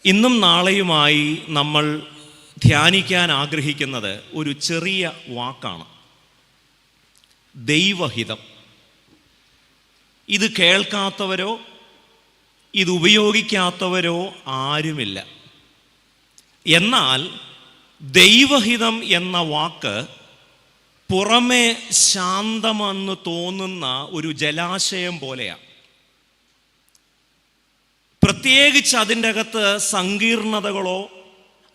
ഇന്നും നാളെയുമായി നമ്മൾ ധ്യാനിക്കാൻ ആഗ്രഹിക്കുന്നത് ഒരു ചെറിയ വാക്കാണ്, ദൈവഹിതം. ഇത് കേൾക്കാത്തവരോ ഇത് ഉപയോഗിക്കാത്തവരോ ആരുമില്ല. എന്നാൽ ദൈവഹിതം എന്ന വാക്ക് പുറമേ ശാന്തമെന്ന് തോന്നുന്ന ഒരു ജലാശയം പോലെയാണ്. പ്രത്യേകിച്ച് അതിൻ്റെ അകത്ത് സങ്കീർണതകളോ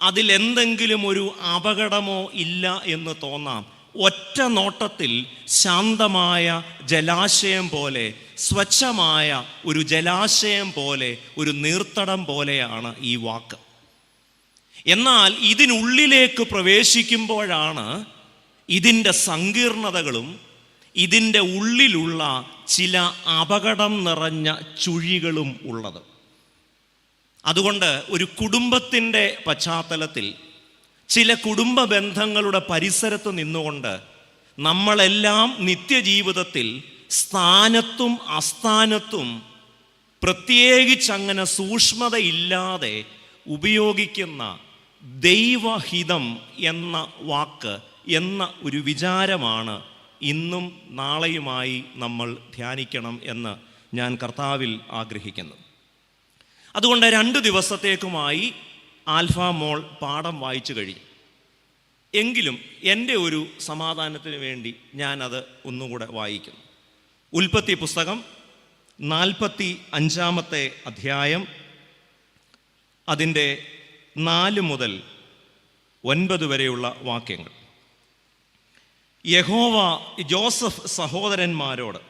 അതിലെന്തെങ്കിലും ഒരു അപകടമോ ഇല്ല എന്ന് തോന്നാം. ഒറ്റ നോട്ടത്തിൽ ശാന്തമായ ജലാശയം പോലെ, സ്വച്ഛമായ ഒരു ജലാശയം പോലെ, ഒരു നീർത്തടം പോലെയാണ് ഈ വാക്ക്. എന്നാൽ ഇതിനുള്ളിലേക്ക് പ്രവേശിക്കുമ്പോഴാണ് ഇതിൻ്റെ സങ്കീർണതകളും ഇതിൻ്റെ ഉള്ളിലുള്ള ചില അപകടം നിറഞ്ഞ ചുഴികളും ഉള്ളത്. അതുകൊണ്ട് ഒരു കുടുംബത്തിൻ്റെ പശ്ചാത്തലത്തിൽ, ചില കുടുംബ ബന്ധങ്ങളുടെ പരിസരത്ത് നിന്നുകൊണ്ട് നമ്മളെല്ലാം നിത്യജീവിതത്തിൽ സ്ഥാനത്തും അസ്ഥാനത്തും പ്രത്യേകിച്ചങ്ങനെ സൂക്ഷ്മതയില്ലാതെ ഉപയോഗിക്കുന്ന ദൈവഹിതം എന്ന വാക്ക് എന്ന ഒരു വിചാരമാണ് ഇന്നും നാളെയുമായി നമ്മൾ ധ്യാനിക്കണം എന്ന് ഞാൻ കർത്താവിൽ ആഗ്രഹിക്കുന്നു. അതുകൊണ്ട് 2 ദിവസത്തേക്കുമായി ആൽഫ മോൾ പാഠം വായിച്ചു കഴിഞ്ഞു. എങ്കിലും എൻ്റെ ഒരു സമാധാനത്തിന് വേണ്ടി ഞാനത് ഒന്നുകൂടെ വായിക്കുന്നു. ഉൽപ്പത്തി പുസ്തകം 45-ാമത്തെ അധ്യായം, അതിൻ്റെ 4 മുതൽ 9 വരെയുള്ള വാക്യങ്ങൾ. യഹോവ ജോസഫ് സഹോദരന്മാരോട്,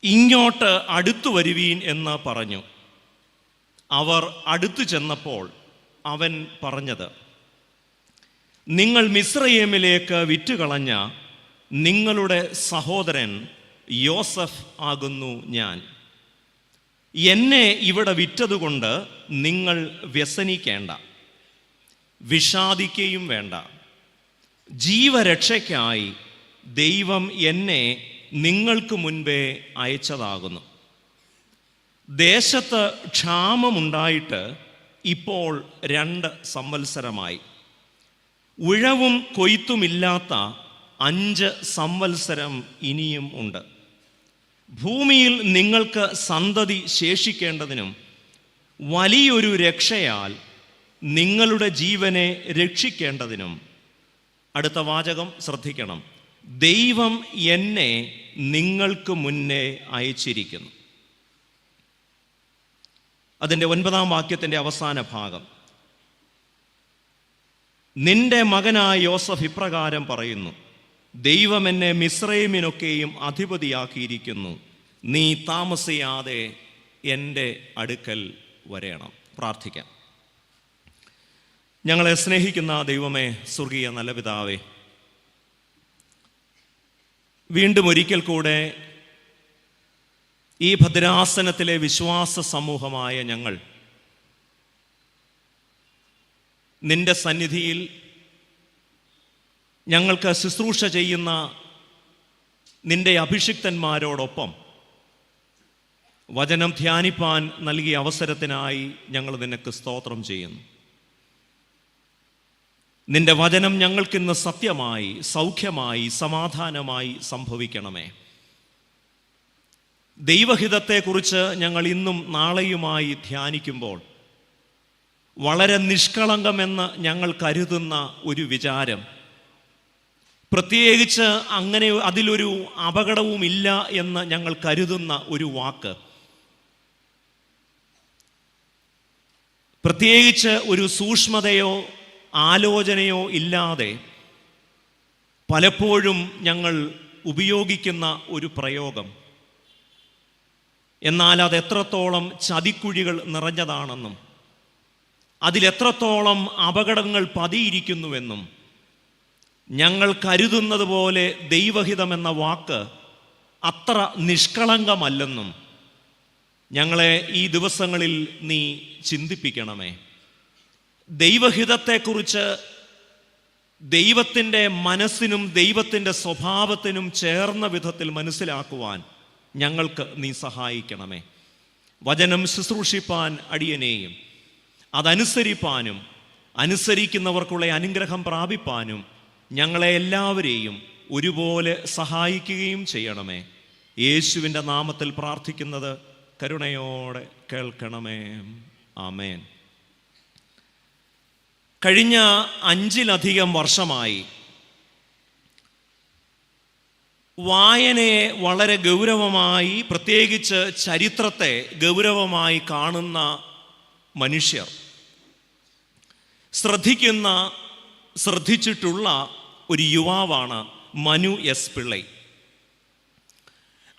ഇങ്ങോട്ട് അടുത്തു വരുവീൻ എന്ന് പറഞ്ഞു. അവർ അടുത്തു ചെന്നപ്പോൾ അവൻ പറഞ്ഞത്, നിങ്ങൾ മിസ്രയീമിലേക്ക് വിറ്റുകളഞ്ഞ നിങ്ങളുടെ സഹോദരൻ യോസഫ് ആകുന്നു ഞാൻ. എന്നെ ഇവിടെ വിറ്റതുകൊണ്ട് നിങ്ങൾ വ്യസനിക്കേണ്ട, വിഷാദിക്കുകയും വേണ്ട. ജീവരക്ഷയ്ക്കായി ദൈവം എന്നെ നിങ്ങൾക്ക് മുൻപേ അയച്ചതാകുന്നു. ദേശത്ത് ക്ഷാമമുണ്ടായിട്ട് ഇപ്പോൾ 2 സംവത്സരമായി. ഉഴവും കൊയ്ത്തുമില്ലാത്ത 5 സംവത്സരം ഇനിയും ഉണ്ട്. ഭൂമിയിൽ നിങ്ങൾക്ക് സന്തതി ശേഷിക്കേണ്ടതിനും വലിയൊരു രക്ഷയാൽ നിങ്ങളുടെ ജീവനെ രക്ഷിക്കേണ്ടതിനും. അടുത്ത വാചകം ശ്രദ്ധിക്കണം. ദൈവം എന്നെ നിങ്ങൾക്ക് മുന്നേ അയച്ചിരിക്കുന്നു. അതിൻ്റെ 9-ാം വാക്യത്തിൻ്റെ അവസാന ഭാഗം, നിന്റെ മകനായ യോസഫ് ഇപ്രകാരം പറയുന്നു, ദൈവം എന്നെ മിസ്രയീമിനൊക്കെയും അധിപതിയാക്കിയിരിക്കുന്നു. നീ താമസിയാതെ എൻ്റെ അടുക്കൽ വരേണം. പ്രാർത്ഥിക്കാം. ഞങ്ങളെ സ്നേഹിക്കുന്ന ദൈവമേ, സ്വർഗീയ നല്ല പിതാവേ, വീണ്ടും ഒരിക്കൽ കൂടെ ഈ ഭദ്രാസനത്തിലെ വിശ്വാസ സമൂഹമായ ഞങ്ങൾ നിന്റെ സന്നിധിയിൽ ഞങ്ങൾക്ക് ശുശ്രൂഷ ചെയ്യുന്ന നിന്റെ അഭിഷിക്തന്മാരോടൊപ്പം വചനം ധ്യാനിപ്പാൻ നൽകിയ അവസരത്തിനായി ഞങ്ങൾ നിനക്ക് സ്തോത്രം ചെയ്യുന്നു. നിന്റെ വചനം ഞങ്ങൾക്കിന്ന് സത്യമായി, സൗഖ്യമായി, സമാധാനമായി സംഭവിക്കണമേ. ദൈവഹിതത്തെക്കുറിച്ച് ഞങ്ങൾ ഇന്നും നാളെയുമായി ധ്യാനിക്കുമ്പോൾ വളരെ നിഷ്കളങ്കമെന്ന് ഞങ്ങൾ കരുതുന്ന ഒരു വിചാരം, പ്രത്യേകിച്ച് അങ്ങനെ അതിലൊരു അപകടവുമില്ല എന്ന് ഞങ്ങൾ കരുതുന്ന ഒരു വാക്ക്, പ്രത്യേകിച്ച് ഒരു സൂക്ഷ്മതയോ ആലോചനയോ ഇല്ലാതെ പലപ്പോഴും ഞങ്ങൾ ഉപയോഗിക്കുന്ന ഒരു പ്രയോഗം, എന്നാൽ അത് എത്രത്തോളം ചതിക്കുഴികൾ നിറഞ്ഞതാണെന്നും അതിലെത്രത്തോളം അപകടങ്ങൾ പതിയിരിക്കുന്നുവെന്നും ഞങ്ങൾ കരുതുന്നത് പോലെ ദൈവഹിതമെന്ന വാക്ക് അത്ര നിഷ്കളങ്കമല്ലെന്നും ഞങ്ങളെ ഈ ദിവസങ്ങളിൽ നീ ചിന്തിപ്പിക്കണമേ. ദൈവഹിതത്തെക്കുറിച്ച് ദൈവത്തിൻ്റെ മനസ്സിനും ദൈവത്തിൻ്റെ സ്വഭാവത്തിനും ചേർന്ന വിധത്തിൽ മനസ്സിലാക്കുവാൻ ഞങ്ങൾക്ക് നീ സഹായിക്കണമേ. വചനം ശുശ്രൂഷിപ്പാൻ അടിയനെയും അതനുസരിപ്പാനും അനുസരിക്കുന്നവർക്കുള്ള അനുഗ്രഹം പ്രാപിപ്പാനും ഞങ്ങളെ എല്ലാവരെയും ഒരുപോലെ സഹായിക്കുകയും ചെയ്യണമേ. യേശുവിൻ്റെ നാമത്തിൽ പ്രാർത്ഥിക്കുന്നത് കരുണയോടെ കേൾക്കണമേ. ആമേൻ. കഴിഞ്ഞ 5-ലധികം വർഷമായി വായനയെ വളരെ ഗൗരവമായി, പ്രത്യേകിച്ച് ചരിത്രത്തെ ഗൗരവമായി കാണുന്ന മനുഷ്യർ, ശ്രദ്ധിച്ചിട്ടുള്ള ഒരു യുവാവാണ് മനു എസ് പിള്ളൈ.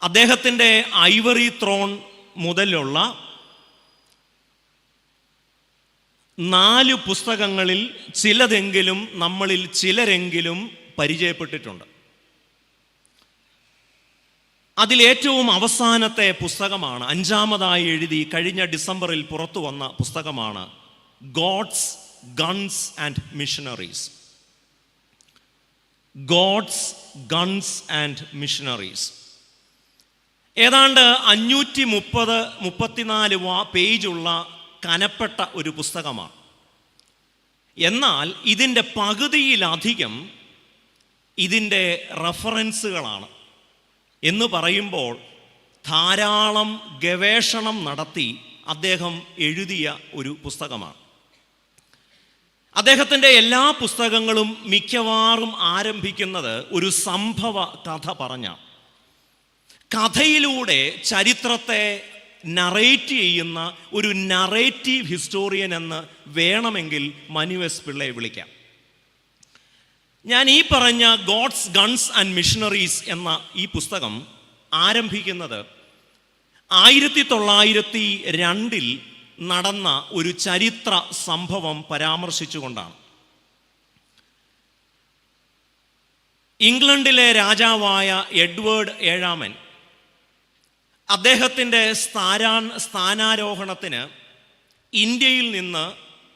അദ്ദേഹത്തിൻ്റെ ഐവറി ത്രോൺ മുതലുള്ള 4 പുസ്തകങ്ങളിൽ ചിലതെങ്കിലും നമ്മളിൽ ചിലരെങ്കിലും പരിചയപ്പെട്ടിട്ടുണ്ട്. അതിലേറ്റവും അവസാനത്തെ പുസ്തകമാണ്, 5ാമതായി എഴുതി കഴിഞ്ഞ ഡിസംബറിൽ പുറത്തു വന്ന പുസ്തകമാണ് gods guns and missionaries. Gods guns and missionaries. ഏതാണ്ട് 534 പേജുള്ള കനപ്പെട്ട ഒരു പുസ്തകമാണ്. എന്നാൽ ഇതിൻ്റെ പകുതിയിലധികം ഇതിൻ്റെ റഫറൻസുകളാണ്. എന്ന് പറയുമ്പോൾ ധാരാളം ഗവേഷണം നടത്തി അദ്ദേഹം എഴുതിയ ഒരു പുസ്തകമാണ്. അദ്ദേഹത്തിൻ്റെ എല്ലാ പുസ്തകങ്ങളും മിക്കവാറും ആരംഭിക്കുന്നത് ഒരു സംഭവ കഥ പറഞ്ഞാണ്. കഥയിലൂടെ ചരിത്രത്തെ നറേറ്റ് ചെയ്യുന്ന ഒരു നറേറ്റീവ് ഹിസ്റ്റോറിയൻ എന്ന് വേണമെങ്കിൽ മനു എസ് പിള്ളയെ വിളിക്കാം. ഞാൻ ഈ പറഞ്ഞ ഗോഡ്സ് ഗൺസ് ആൻഡ് മിഷനറീസ് എന്ന ഈ പുസ്തകം ആരംഭിക്കുന്നത് 1902 നടന്ന ഒരു ചരിത്ര സംഭവം പരാമർശിച്ചുകൊണ്ടാണ്. ഇംഗ്ലണ്ടിലെ രാജാവായ എഡ്വേർഡ് 7 അദ്ദേഹത്തിൻ്റെ സ്ഥാനാരോഹണത്തിന് ഇന്ത്യയിൽ നിന്ന്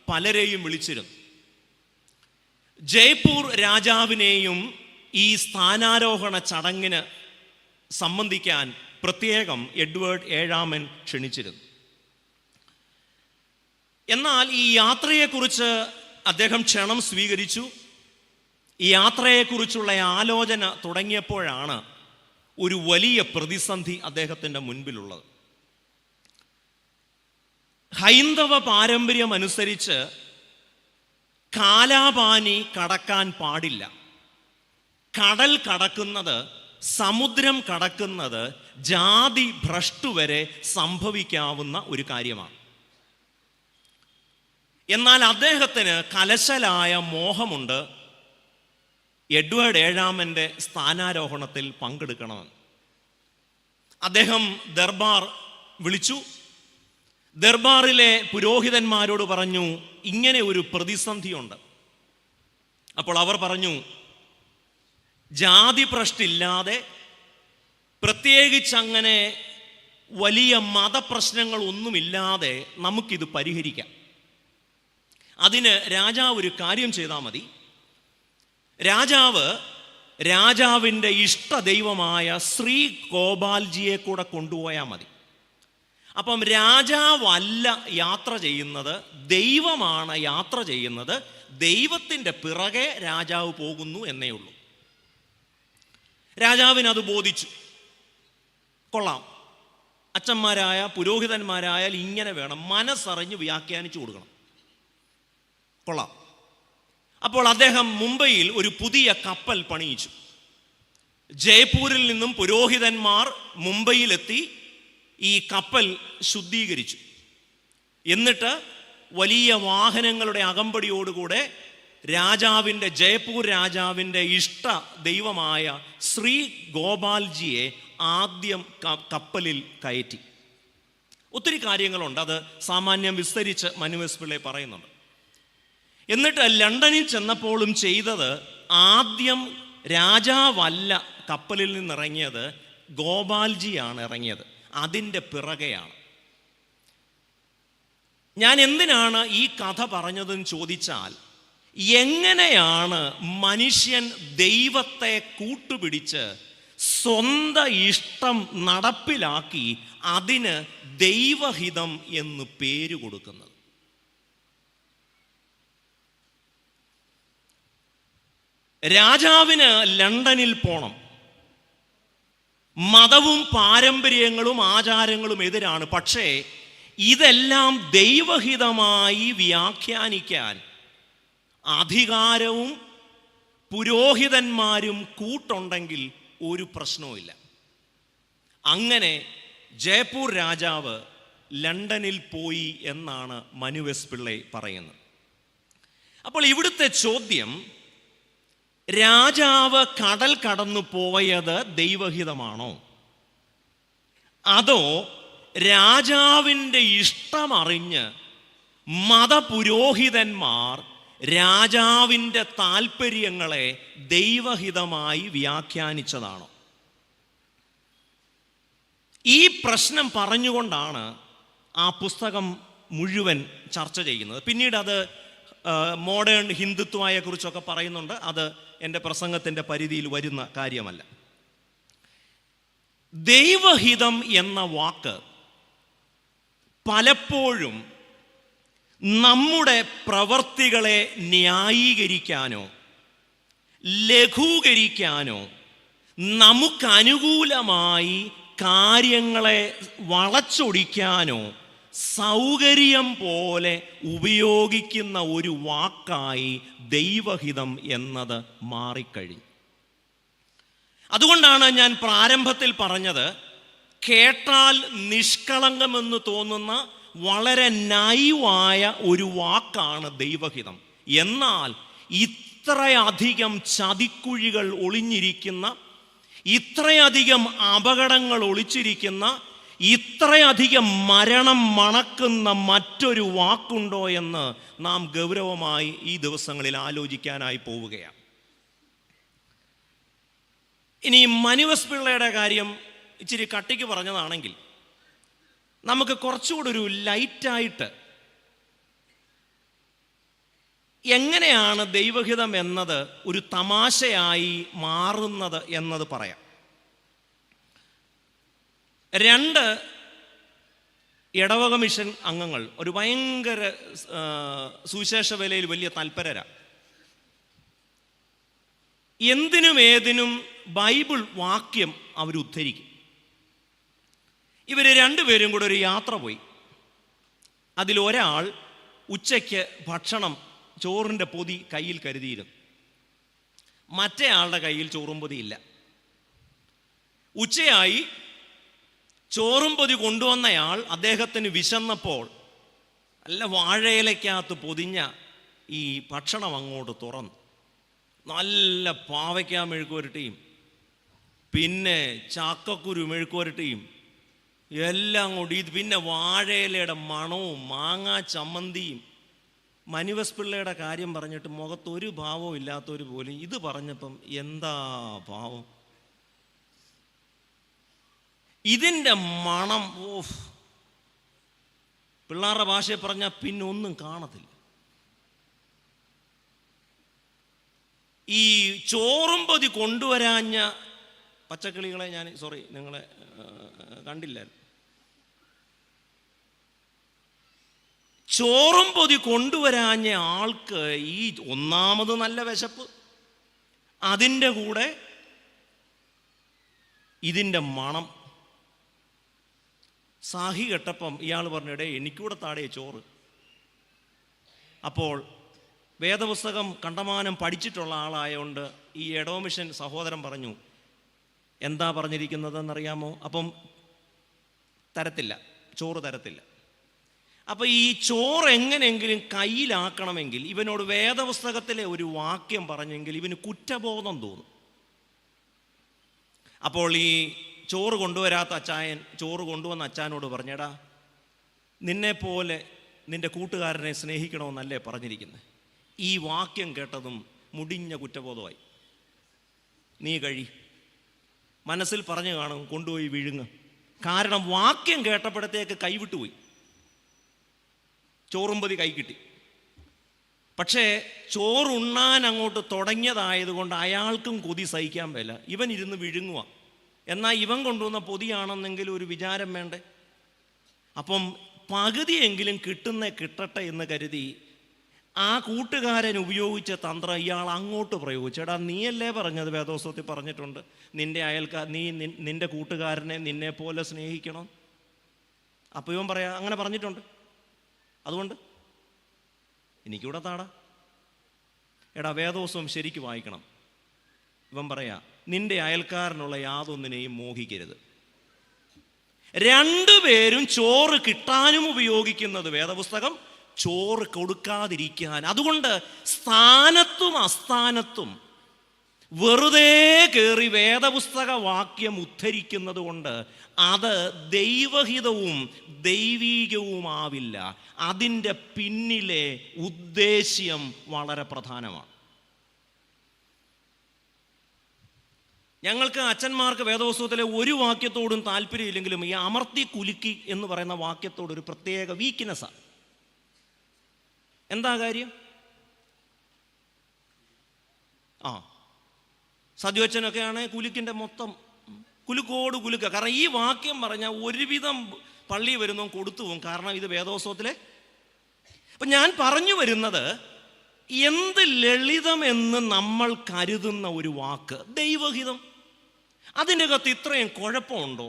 പലരെയും വിളിച്ചിരുന്നു. ജയ്പൂർ രാജാവിനെയും ഈ സ്ഥാനാരോഹണ ചടങ്ങിന് സംബന്ധിക്കാൻ പ്രത്യേകം എഡ്വേർഡ് 7 ക്ഷണിച്ചിരുന്നു. എന്നാൽ ഈ യാത്രയെക്കുറിച്ച് അദ്ദേഹം ക്ഷണം സ്വീകരിച്ചു. ഈ യാത്രയെക്കുറിച്ചുള്ള ആലോചന തുടങ്ങിയപ്പോഴാണ് ഒരു വലിയ പ്രതിസന്ധി അദ്ദേഹത്തിൻ്റെ മുൻപിലുള്ളത്. ഹൈന്ദവ പാരമ്പര്യം അനുസരിച്ച് കാലാപാനി കടക്കാൻ പാടില്ല. കടൽ കടക്കുന്നത്, സമുദ്രം കടക്കുന്നത് ജാതി ഭ്രഷ്ടു വരെ സംഭവിക്കാവുന്ന ഒരു കാര്യമാണ്. എന്നാൽ അദ്ദേഹത്തിന് കലശലായ മോഹമുണ്ട് എഡ്വേർഡ് 7 സ്ഥാനാരോഹണത്തിൽ പങ്കെടുക്കണമെന്ന്. അദ്ദേഹം ദർബാർ വിളിച്ചു. ദർബാറിലെ പുരോഹിതന്മാരോട് പറഞ്ഞു, ഇങ്ങനെ ഒരു പ്രതിസന്ധിയുണ്ട്. അപ്പോൾ അവർ പറഞ്ഞു, ജാതി ഭ്രഷ്ടില്ലാതെ, പ്രത്യേകിച്ച് അങ്ങനെ വലിയ മതപ്രശ്നങ്ങളൊന്നുമില്ലാതെ നമുക്കിത് പരിഹരിക്കാം. അതിന് രാജാവ് ഒരു കാര്യം ചെയ്താൽ മതി. രാജാവിൻ്റെ ഇഷ്ടദൈവമായ ശ്രീ ഗോപാൽജിയെ കൂടെ കൊണ്ടുപോയാൽ മതി. അപ്പം രാജാവല്ല യാത്ര ചെയ്യുന്നത്, ദൈവമാണ് യാത്ര ചെയ്യുന്നത്. ദൈവത്തിൻ്റെ പിറകെ രാജാവ് പോകുന്നു എന്നേ ഉള്ളൂ. രാജാവിനത് ബോധിച്ചു. കൊള്ളാം, അച്ഛന്മാരായ പുരോഹിതന്മാരായാൽ ഇങ്ങനെ വേണം, മനസ്സറിഞ്ഞ് വ്യാഖ്യാനിച്ചു കൊടുക്കണം. കൊള്ളാം. അപ്പോൾ അദ്ദേഹം മുംബൈയിൽ ഒരു പുതിയ കപ്പൽ പണിയിച്ചു. ജയ്പൂരിൽ നിന്നും പുരോഹിതന്മാർ മുംബൈയിലെത്തി ഈ കപ്പൽ ശുദ്ധീകരിച്ചു. എന്നിട്ട് വലിയ വാഹനങ്ങളുടെ അകമ്പടിയോടുകൂടെ ജയ്പൂർ രാജാവിൻ്റെ ഇഷ്ട ദൈവമായ ശ്രീ ഗോപാൽജിയെ ആദ്യം കപ്പലിൽ കയറ്റി. ഒത്തിരി കാര്യങ്ങളുണ്ട്, അത് സാമാന്യം വിസ്തരിച്ച് മനു എസ് പിള്ളൈ പറയുന്നുണ്ട്. എന്നിട്ട് ലണ്ടനിൽ ചെന്നപ്പോഴും ചെയ്തത്, ആദ്യം രാജാവല്ല കപ്പലിൽ നിന്നിറങ്ങിയത്, ഗോപാൽജിയാണ് ഇറങ്ങിയത്. അതിൻ്റെ പിറകെയാണ്. ഞാൻ എന്തിനാണ് ഈ കഥ പറഞ്ഞതെന്ന് ചോദിച്ചാൽ, എങ്ങനെയാണ് മനുഷ്യൻ ദൈവത്തെ കൂട്ടുപിടിച്ച് സ്വന്തം ഇഷ്ടം നടപ്പിലാക്കി അതിന് ദൈവഹിതം എന്ന് പേര് കൊടുക്കുന്നത്? രാജാവിന് ലണ്ടനിൽ പോണം. മതവും പാരമ്പര്യങ്ങളും ആചാരങ്ങളും എതിരാണ്. പക്ഷേ ഇതെല്ലാം ദൈവഹിതമായി വ്യാഖ്യാനിക്കാൻ അധികാരവും പുരോഹിതന്മാരും കൂട്ടുണ്ടെങ്കിൽ ഒരു പ്രശ്നവുമില്ല. അങ്ങനെ ജയ്പൂർ രാജാവ് ലണ്ടനിൽ പോയി എന്നാണ് മനു എസ് പിള്ളൈ പറയുന്നത്. അപ്പോൾ ഇവിടുത്തെ ചോദ്യം, രാജാവ് കടൽ കടന്നു പോയത് ദൈവഹിതമാണോ, അതോ രാജാവിൻ്റെ ഇഷ്ടമറിഞ്ഞ് മതപുരോഹിതന്മാർ രാജാവിൻ്റെ താല്പര്യങ്ങളെ ദൈവഹിതമായി വ്യാഖ്യാനിച്ചതാണോ? ഈ പ്രശ്നം പറഞ്ഞുകൊണ്ടാണ് ആ പുസ്തകം മുഴുവൻ ചർച്ച ചെയ്യുന്നത്. പിന്നീട് അത് മോഡേൺ ഹിന്ദുത്വയെക്കുറിച്ചൊക്കെ പറയുന്നുണ്ട്. അത് എൻ്റെ പ്രസംഗത്തിൻ്റെ പരിധിയിൽ വരുന്ന കാര്യമല്ല. ദൈവഹിതം എന്ന വാക്ക് പലപ്പോഴും നമ്മുടെ പ്രവർത്തികളെ ന്യായീകരിക്കാനോ ലഘൂകരിക്കാനോ നമുക്കനുകൂലമായി കാര്യങ്ങളെ വളച്ചൊടിക്കാനോ സൗകര്യം പോലെ ഉപയോഗിക്കുന്ന ഒരു വാക്കായി ദൈവഹിതം എന്നത് മാറിക്കഴിഞ്ഞു. അതുകൊണ്ടാണ് ഞാൻ പ്രാരംഭത്തിൽ പറഞ്ഞത്, കേട്ടാൽ നിഷ്കളങ്കമെന്ന് തോന്നുന്ന വളരെ നൈവായ ഒരു വാക്കാണ് ദൈവഹിതം. എന്നാൽ ഇത്രയധികം ചതിക്കുഴികൾ ഒളിഞ്ഞിരിക്കുന്ന, ഇത്രയധികം അപകടങ്ങൾ ഒളിച്ചിരിക്കുന്ന, ഇത്രയധികം മരണം മണക്കുന്ന മറ്റൊരു വാക്കുണ്ടോ എന്ന് നാം ഗൗരവമായി ഈ ദിവസങ്ങളിൽ ആലോചിക്കാനായി പോവുകയാണ്. ഇനി മനു എസ് പിള്ളയുടെ കാര്യം ഇച്ചിരി കട്ടിക്ക് പറഞ്ഞതാണെങ്കിൽ നമുക്ക് കുറച്ചുകൂടി ഒരു ലൈറ്റായിട്ട് എങ്ങനെയാണ് ദൈവഹിതം എന്നത് ഒരു തമാശയായി മാറുന്നത് എന്നത് പറയാം. 2 ഇടവക മിഷൻ അംഗങ്ങൾ ഒരു ഭയങ്കര സുവിശേഷ വേലയിൽ വലിയ തൽപരരാണ്. എന്തിനും ഏതിനും ബൈബിൾ വാക്യം അവരുദ്ധരിക്കും. ഇവർ 2 പേരും കൂടെ ഒരു യാത്ര പോയി. അതിലൊരാൾ ഉച്ചയ്ക്ക് ഭക്ഷണം, ചോറിൻ്റെ പൊതി കയ്യിൽ കരുതിയിരുന്നു. മറ്റേ ആളുടെ കയ്യിൽ ചോറും പൊതി ഇല്ല. ഉച്ചയായി. ചോറും പൊതി കൊണ്ടുവന്നയാൾ അദ്ദേഹത്തിന് വിശന്നപ്പോൾ നല്ല വാഴയിലക്കകത്ത് പൊതിഞ്ഞ ഈ ഭക്ഷണം അങ്ങോട്ട് തുറന്നു. നല്ല പാവയ്ക്ക മെഴുക്കുവരട്ടിയും പിന്നെ ചാക്കക്കുരു മെഴുക്കുവരട്ടിയും എല്ലാം കൂടി, പിന്നെ വാഴയിലയുടെ മണവും മാങ്ങാ ചമ്മന്തിയും. മനു എസ് പിള്ളയുടെ കാര്യം പറഞ്ഞിട്ട് മുഖത്തൊരു ഭാവവും ഇല്ലാത്തവർ പോലും ഇത് പറഞ്ഞപ്പം എന്താ ഭാവം, ഇതിൻ്റെ മണം, ഓഫ്, പിള്ളേരുടെ ഭാഷയെ പറഞ്ഞാൽ പിന്നെ ഒന്നും കാണത്തില്ല. ഈ ചോറും പൊതി കൊണ്ടുവരാഞ്ഞ പച്ചക്കിളികളെ ഞാൻ നിങ്ങളെ കണ്ടില്ല. ചോറും പൊതി കൊണ്ടുവരാഞ്ഞ ആൾക്ക് ഈ ഒന്നാമത് നല്ല വിശപ്പ്, അതിൻ്റെ കൂടെ ഇതിൻ്റെ മണം. സാഹി കെട്ടപ്പം ഇയാൾ പറഞ്ഞു, എടേ എനിക്കൂടെ താടേ ചോറ്. അപ്പോൾ വേദപുസ്തകം കണ്ടമാനം പഠിച്ചിട്ടുള്ള ആളായതുകൊണ്ട് ഈ എടോ മിഷൻ സഹോദരൻ പറഞ്ഞു, എന്താ പറഞ്ഞിരിക്കുന്നതെന്നറിയാമോ? അപ്പം തരത്തില്ല, ചോറ് തരത്തില്ല. അപ്പം ഈ ചോറ് എങ്ങനെയെങ്കിലും കയ്യിലാക്കണമെങ്കിൽ ഇവനോട് വേദപുസ്തകത്തിലെ ഒരു വാക്യം പറഞ്ഞെങ്കിൽ ഇവന് കുറ്റബോധം തോന്നും. അപ്പോൾ ഈ ചോറ് കൊണ്ടുവരാത്ത അച്ചായൻ ചോറ് കൊണ്ടുവന്ന അച്ചായനോട് പറഞ്ഞെടാ, നിന്നെപ്പോലെ നിൻ്റെ കൂട്ടുകാരനെ സ്നേഹിക്കണമെന്നല്ലേ പറഞ്ഞിരിക്കുന്നത്. ഈ വാക്യം കേട്ടതും മുടിഞ്ഞ കുറ്റബോധമായി. നീ മനസ്സിൽ പറഞ്ഞു കാണും, കൊണ്ടുപോയി വിഴുങ്ങ്. കാരണം വാക്യം കേട്ടപ്പോഴത്തേക്ക് കൈവിട്ടുപോയി, ചോറുംപതി കൈ കിട്ടി. പക്ഷേ ചോറുണ്ണാൻ അങ്ങോട്ട് തുടങ്ങിയതായതുകൊണ്ട് അയാൾക്കും കൊതി സഹിക്കാൻ മേല. ഇവൻ ഇരുന്ന് വിഴുങ്ങുക. എന്നാൽ ഇവൻ കൊണ്ടുവന്ന പൊതിയാണെന്നെങ്കിലും ഒരു വിചാരം വേണ്ടേ? അപ്പം പകുതിയെങ്കിലും കിട്ടട്ടെ എന്ന് കരുതി ആ കൂട്ടുകാരൻ ഉപയോഗിച്ച തന്ത്രം ഇയാൾ അങ്ങോട്ട് പ്രയോഗിച്ചു. എടാ, നീയല്ലേ പറഞ്ഞത്, വേദോസ്തവത്തിൽ പറഞ്ഞിട്ടുണ്ട്, നിൻ്റെ നിൻ്റെ കൂട്ടുകാരനെ നിന്നെ പോലെ സ്നേഹിക്കണം. അപ്പോൾ ഇവൻ പറയാം, അങ്ങനെ പറഞ്ഞിട്ടുണ്ട്, അതുകൊണ്ട് എനിക്കിവിടെ താടാ. എടാ, വേദോസ്തവം ശരിക്കും വായിക്കണം. ഇവൻ പറയാ, നിന്റെ അയൽക്കാരനുള്ള യാതൊന്നിനെയും മോഹിക്കരുത്. രണ്ടുപേരും ചോറ് കിട്ടാനും ഉപയോഗിക്കുന്നത് വേദപുസ്തകം, ചോറ് കൊടുക്കാതിരിക്കാൻ. അതുകൊണ്ട് സ്ഥാനത്തും അസ്ഥാനത്തും വെറുതെ കയറി വേദപുസ്തക വാക്യം ഉദ്ധരിക്കുന്നത് കൊണ്ട് അത് ദൈവഹിതവും ദൈവീകവുമാവില്ല. അതിൻ്റെ പിന്നിലെ ഉദ്ദേശ്യം വളരെ പ്രധാനമാണ്. ഞങ്ങൾക്ക് അച്ഛന്മാർക്ക് വേദപുസ്തകത്തിലെ ഒരു വാക്യത്തോടും താല്പര്യമില്ലെങ്കിലും ഈ അമർത്തി കുലുക്കി എന്ന് പറയുന്ന വാക്യത്തോടൊരു പ്രത്യേക വീക്ക്നെസ്സാണ്. എന്താ കാര്യം? സജുവച്ചനൊക്കെയാണ് കുലുക്കിൻ്റെ മൊത്തം കുലുക്കോട് കുലുക്ക. കാരണം ഈ വാക്യം പറഞ്ഞാൽ ഒരുവിധം പള്ളി വരുന്നതും കൊടുത്തു പോകും. കാരണം ഇത് വേദോത്സവത്തിലെ. അപ്പം ഞാൻ പറഞ്ഞു വരുന്നത്, എന്ത് ലളിതമെന്ന് നമ്മൾ കരുതുന്ന ഒരു വാക്ക് ദൈവഹിതം, അതിൻ്റെ അകത്ത് ഇത്രയും കുഴപ്പമുണ്ടോ?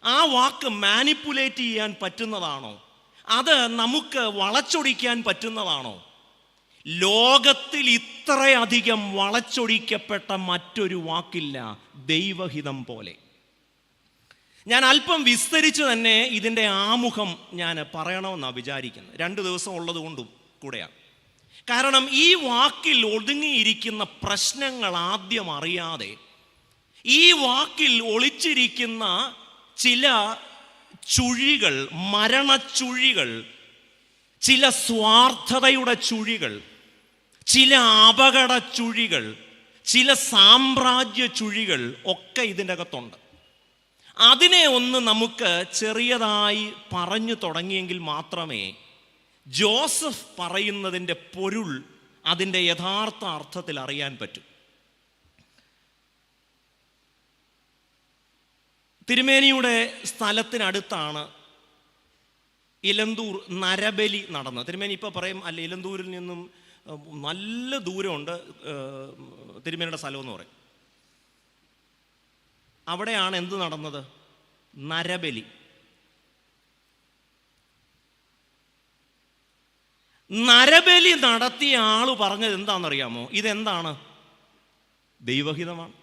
ആ വാക്ക് മാനിപ്പുലേറ്റ് ചെയ്യാൻ പറ്റുന്നതാണോ? അത് നമുക്ക് വളച്ചൊടിക്കാൻ പറ്റുന്നതാണോ? ലോകത്തിൽ ഇത്രയധികം വളച്ചൊടിക്കപ്പെട്ട മറ്റൊരു വാക്കില്ല ദൈവഹിതം പോലെ. ഞാൻ അല്പം വിസ്തരിച്ച് തന്നെ ഇതിൻ്റെ ആമുഖം ഞാൻ പറയണമെന്നാണ് വിചാരിക്കുന്നത്. 2 ദിവസം ഉള്ളത് കൊണ്ടും കൂടെയാണ്. കാരണം ഈ വാക്കിൽ ഒതുങ്ങിയിരിക്കുന്ന പ്രശ്നങ്ങൾ ആദ്യം അറിയാതെ, ഈ വാക്കിൽ ഒളിച്ചിരിക്കുന്ന ചില ചുഴികൾ, മരണച്ചുഴികൾ, ചില സ്വാർത്ഥതയുടെ ചുഴികൾ, ചില അപകട ചുഴികൾ, ചില സാമ്രാജ്യ ചുഴികൾ ഒക്കെ ഇതിൻ്റെ അകത്തുണ്ട്. അതിനെ ഒന്ന് നമുക്ക് ചെറിയതായി പറഞ്ഞു തുടങ്ങിയെങ്കിൽ മാത്രമേ ജോസഫ് പറയുന്നതിൻ്റെ പൊരുൾ അതിൻ്റെ യഥാർത്ഥ അർത്ഥത്തിൽ അറിയാൻ പറ്റും. തിരുമേനിയുടെ സ്ഥലത്തിനടുത്താണ് ഇലന്തൂർ നരബലി നടന്നത്. തിരുമേനി ഇപ്പോൾ പറയും, അല്ല ഇലന്തൂരിൽ നിന്നും നല്ല ദൂരമുണ്ട് തിരുമേനിയുടെ സ്ഥലമെന്ന് പറയും. അവിടെയാണ് എന്ത് നടന്നത്? നരബലി. നരബലി നടത്തിയ ആള് പറഞ്ഞത് എന്താണെന്നറിയാമോ? ഇതെന്താണ്? ദൈവഹിതമാണ്.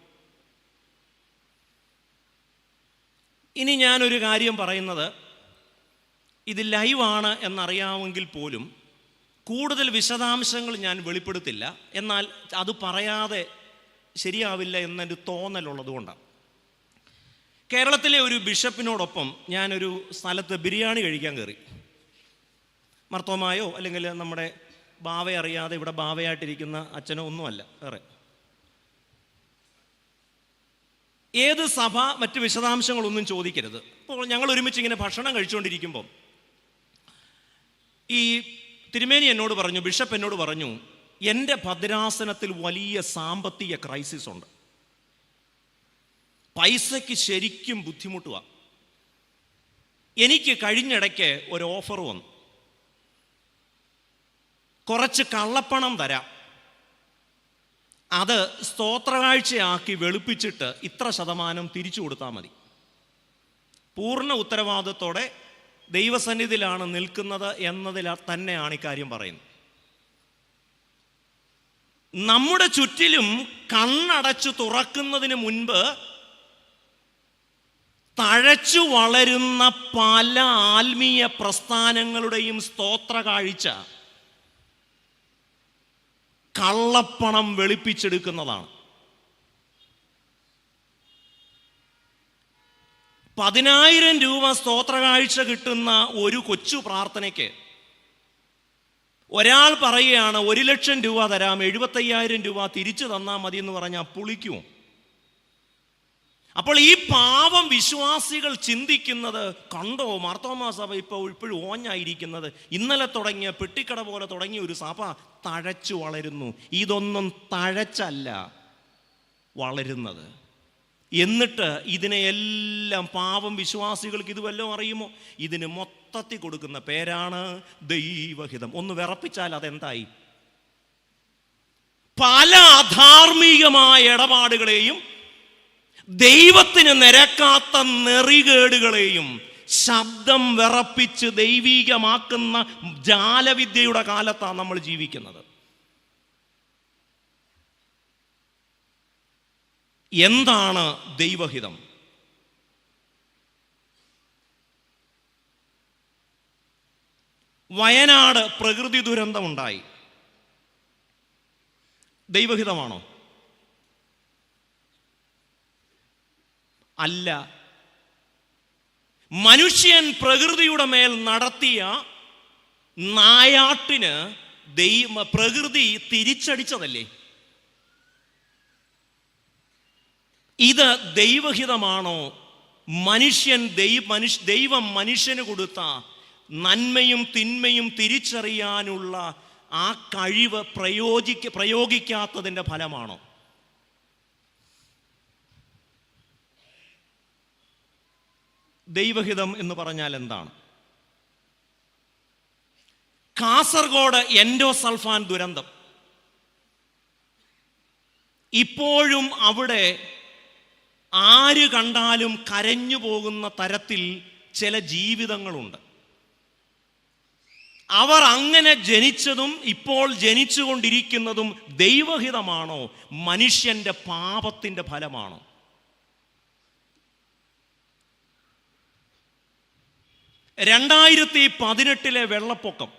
ഇനി ഞാനൊരു കാര്യം പറയുന്നത്, ഇത് ലൈവാണ് എന്നറിയാമെങ്കിൽ പോലും കൂടുതൽ വിശദാംശങ്ങൾ ഞാൻ വെളിപ്പെടുത്തില്ല. എന്നാൽ അത് പറയാതെ ശരിയാവില്ല എന്നൊരു തോന്നലുള്ളത് കൊണ്ടാണ്. കേരളത്തിലെ ഒരു ബിഷപ്പിനോടൊപ്പം ഞാനൊരു സ്ഥലത്ത് ബിരിയാണി കഴിക്കാൻ കയറി. മർത്തോമായോ അല്ലെങ്കിൽ നമ്മുടെ ബാവ അറിയാതെ ഇവിടെ ബാവയായിട്ടിരിക്കുന്ന അച്ഛനോ ഒന്നുമല്ല, വേറെ ഏത് സഭ, മറ്റ് വിശദാംശങ്ങളൊന്നും ചോദിക്കരുത്. അപ്പോൾ ഞങ്ങൾ ഒരുമിച്ച് ഇങ്ങനെ ഭക്ഷണം കഴിച്ചുകൊണ്ടിരിക്കുമ്പം ഈ തിരുമേനി എന്നോട് പറഞ്ഞു, ബിഷപ്പ് എന്നോട് പറഞ്ഞു, എൻ്റെ ഭദ്രാസനത്തിൽ വലിയ സാമ്പത്തിക ക്രൈസിസ് ഉണ്ട്, പൈസയ്ക്ക് ശരിക്കും ബുദ്ധിമുട്ടുക. എനിക്ക് കഴിഞ്ഞിടയ്ക്ക് ഒരു ഓഫർ വന്നു, കുറച്ച് കള്ളപ്പണം തരാം, അത് സ്തോത്രകാഴ്ചയാക്കി വെളുപ്പിച്ചിട്ട് ഇത്ര ശതമാനം തിരിച്ചു കൊടുത്താൽ മതി. പൂർണ്ണ ഉത്തരവാദിത്തോടെ ദൈവസന്നിധിയിലാണ് നിൽക്കുന്നത് എന്നതിൽ തന്നെയാണ് ഇക്കാര്യം പറയുന്നത്. നമ്മുടെ ചുറ്റിലും കണ്ണടച്ചു തുറക്കുന്നതിന് മുൻപ് തഴച്ചു വളരുന്ന പല ആത്മീയ പ്രസ്ഥാനങ്ങളുടെയും സ്തോത്രകാഴ്ച കള്ളപ്പണം വെളുപ്പിച്ചെടുക്കുന്നതാണ്. 10,000 രൂപ സ്തോത്രകാഴ്ച കിട്ടുന്ന ഒരു കൊച്ചു പ്രാർത്ഥനയ്ക്ക് ഒരാൾ പറയുകയാണ് 1,00,000 രൂപ തരാം, 75,000 രൂപ തിരിച്ചു തന്നാൽ മതി എന്ന് പറഞ്ഞാൽ പുളിക്കുമോ? അപ്പോൾ ഈ പാവം വിശ്വാസികൾ ചിന്തിക്കുന്നത് കണ്ടോ, മാർത്തോമാ സഭ ഇപ്പോഴും ഓഞ്ഞായിരിക്കുന്നത്, ഇന്നലെ തുടങ്ങിയ പെട്ടിക്കട പോലെ തുടങ്ങിയ ഒരു സഭ തഴച്ചു വളരുന്നു. ഇതൊന്നും തഴച്ചല്ല വളരുന്നത്. എന്നിട്ട് ഇതിനെയെല്ലാം പാവം വിശ്വാസികൾക്ക് ഇത് വല്ലതും അറിയുമോ? ഇതിന് മൊത്തത്തിൽ കൊടുക്കുന്ന പേരാണ് ദൈവഹിതം. ഒന്ന് വിറപ്പിച്ചാൽ അതെന്തായി? പല അധാർമികമായ ഇടപാടുകളെയും ദൈവത്തിന് നിരക്കാത്ത നെറികേടുകളെയും ശബ്ദം വിറപ്പിച്ച് ദൈവീകമാക്കുന്ന ജാലവിദ്യയുടെ കാലത്താണ് നമ്മൾ ജീവിക്കുന്നത്. എന്താണ് ദൈവഹിതം? വയനാട് പ്രകൃതി ദുരന്തമുണ്ടായി. ദൈവഹിതമാണോ? അല്ല. മനുഷ്യൻ പ്രകൃതിയുടെ മേൽ നടത്തിയ നായാട്ടിന് പ്രകൃതി തിരിച്ചടിച്ചതല്ലേ? ഇത് ദൈവഹിതമാണോ? ദൈവം മനുഷ്യന് കൊടുത്ത നന്മയും തിന്മയും തിരിച്ചറിയാനുള്ള ആ കഴിവ് പ്രയോഗിക്കാത്തതിൻ്റെ ഫലമാണോ? ദൈവഹിതം എന്ന് പറഞ്ഞാൽ എന്താണ്? കാസർഗോഡ് എൻഡോസൾഫാൻ ദുരന്തം. ഇപ്പോഴും അവിടെ ആര് കണ്ടാലും കരഞ്ഞു പോകുന്ന തരത്തിൽ ചില ജീവിതങ്ങളുണ്ട്. അവർ അങ്ങനെ ജനിച്ചതും ഇപ്പോൾ ജനിച്ചുകൊണ്ടിരിക്കുന്നതും ദൈവഹിതമാണോ? മനുഷ്യന്റെ പാപത്തിന്റെ ഫലമാണോ? (2018) വെള്ളപ്പൊക്കം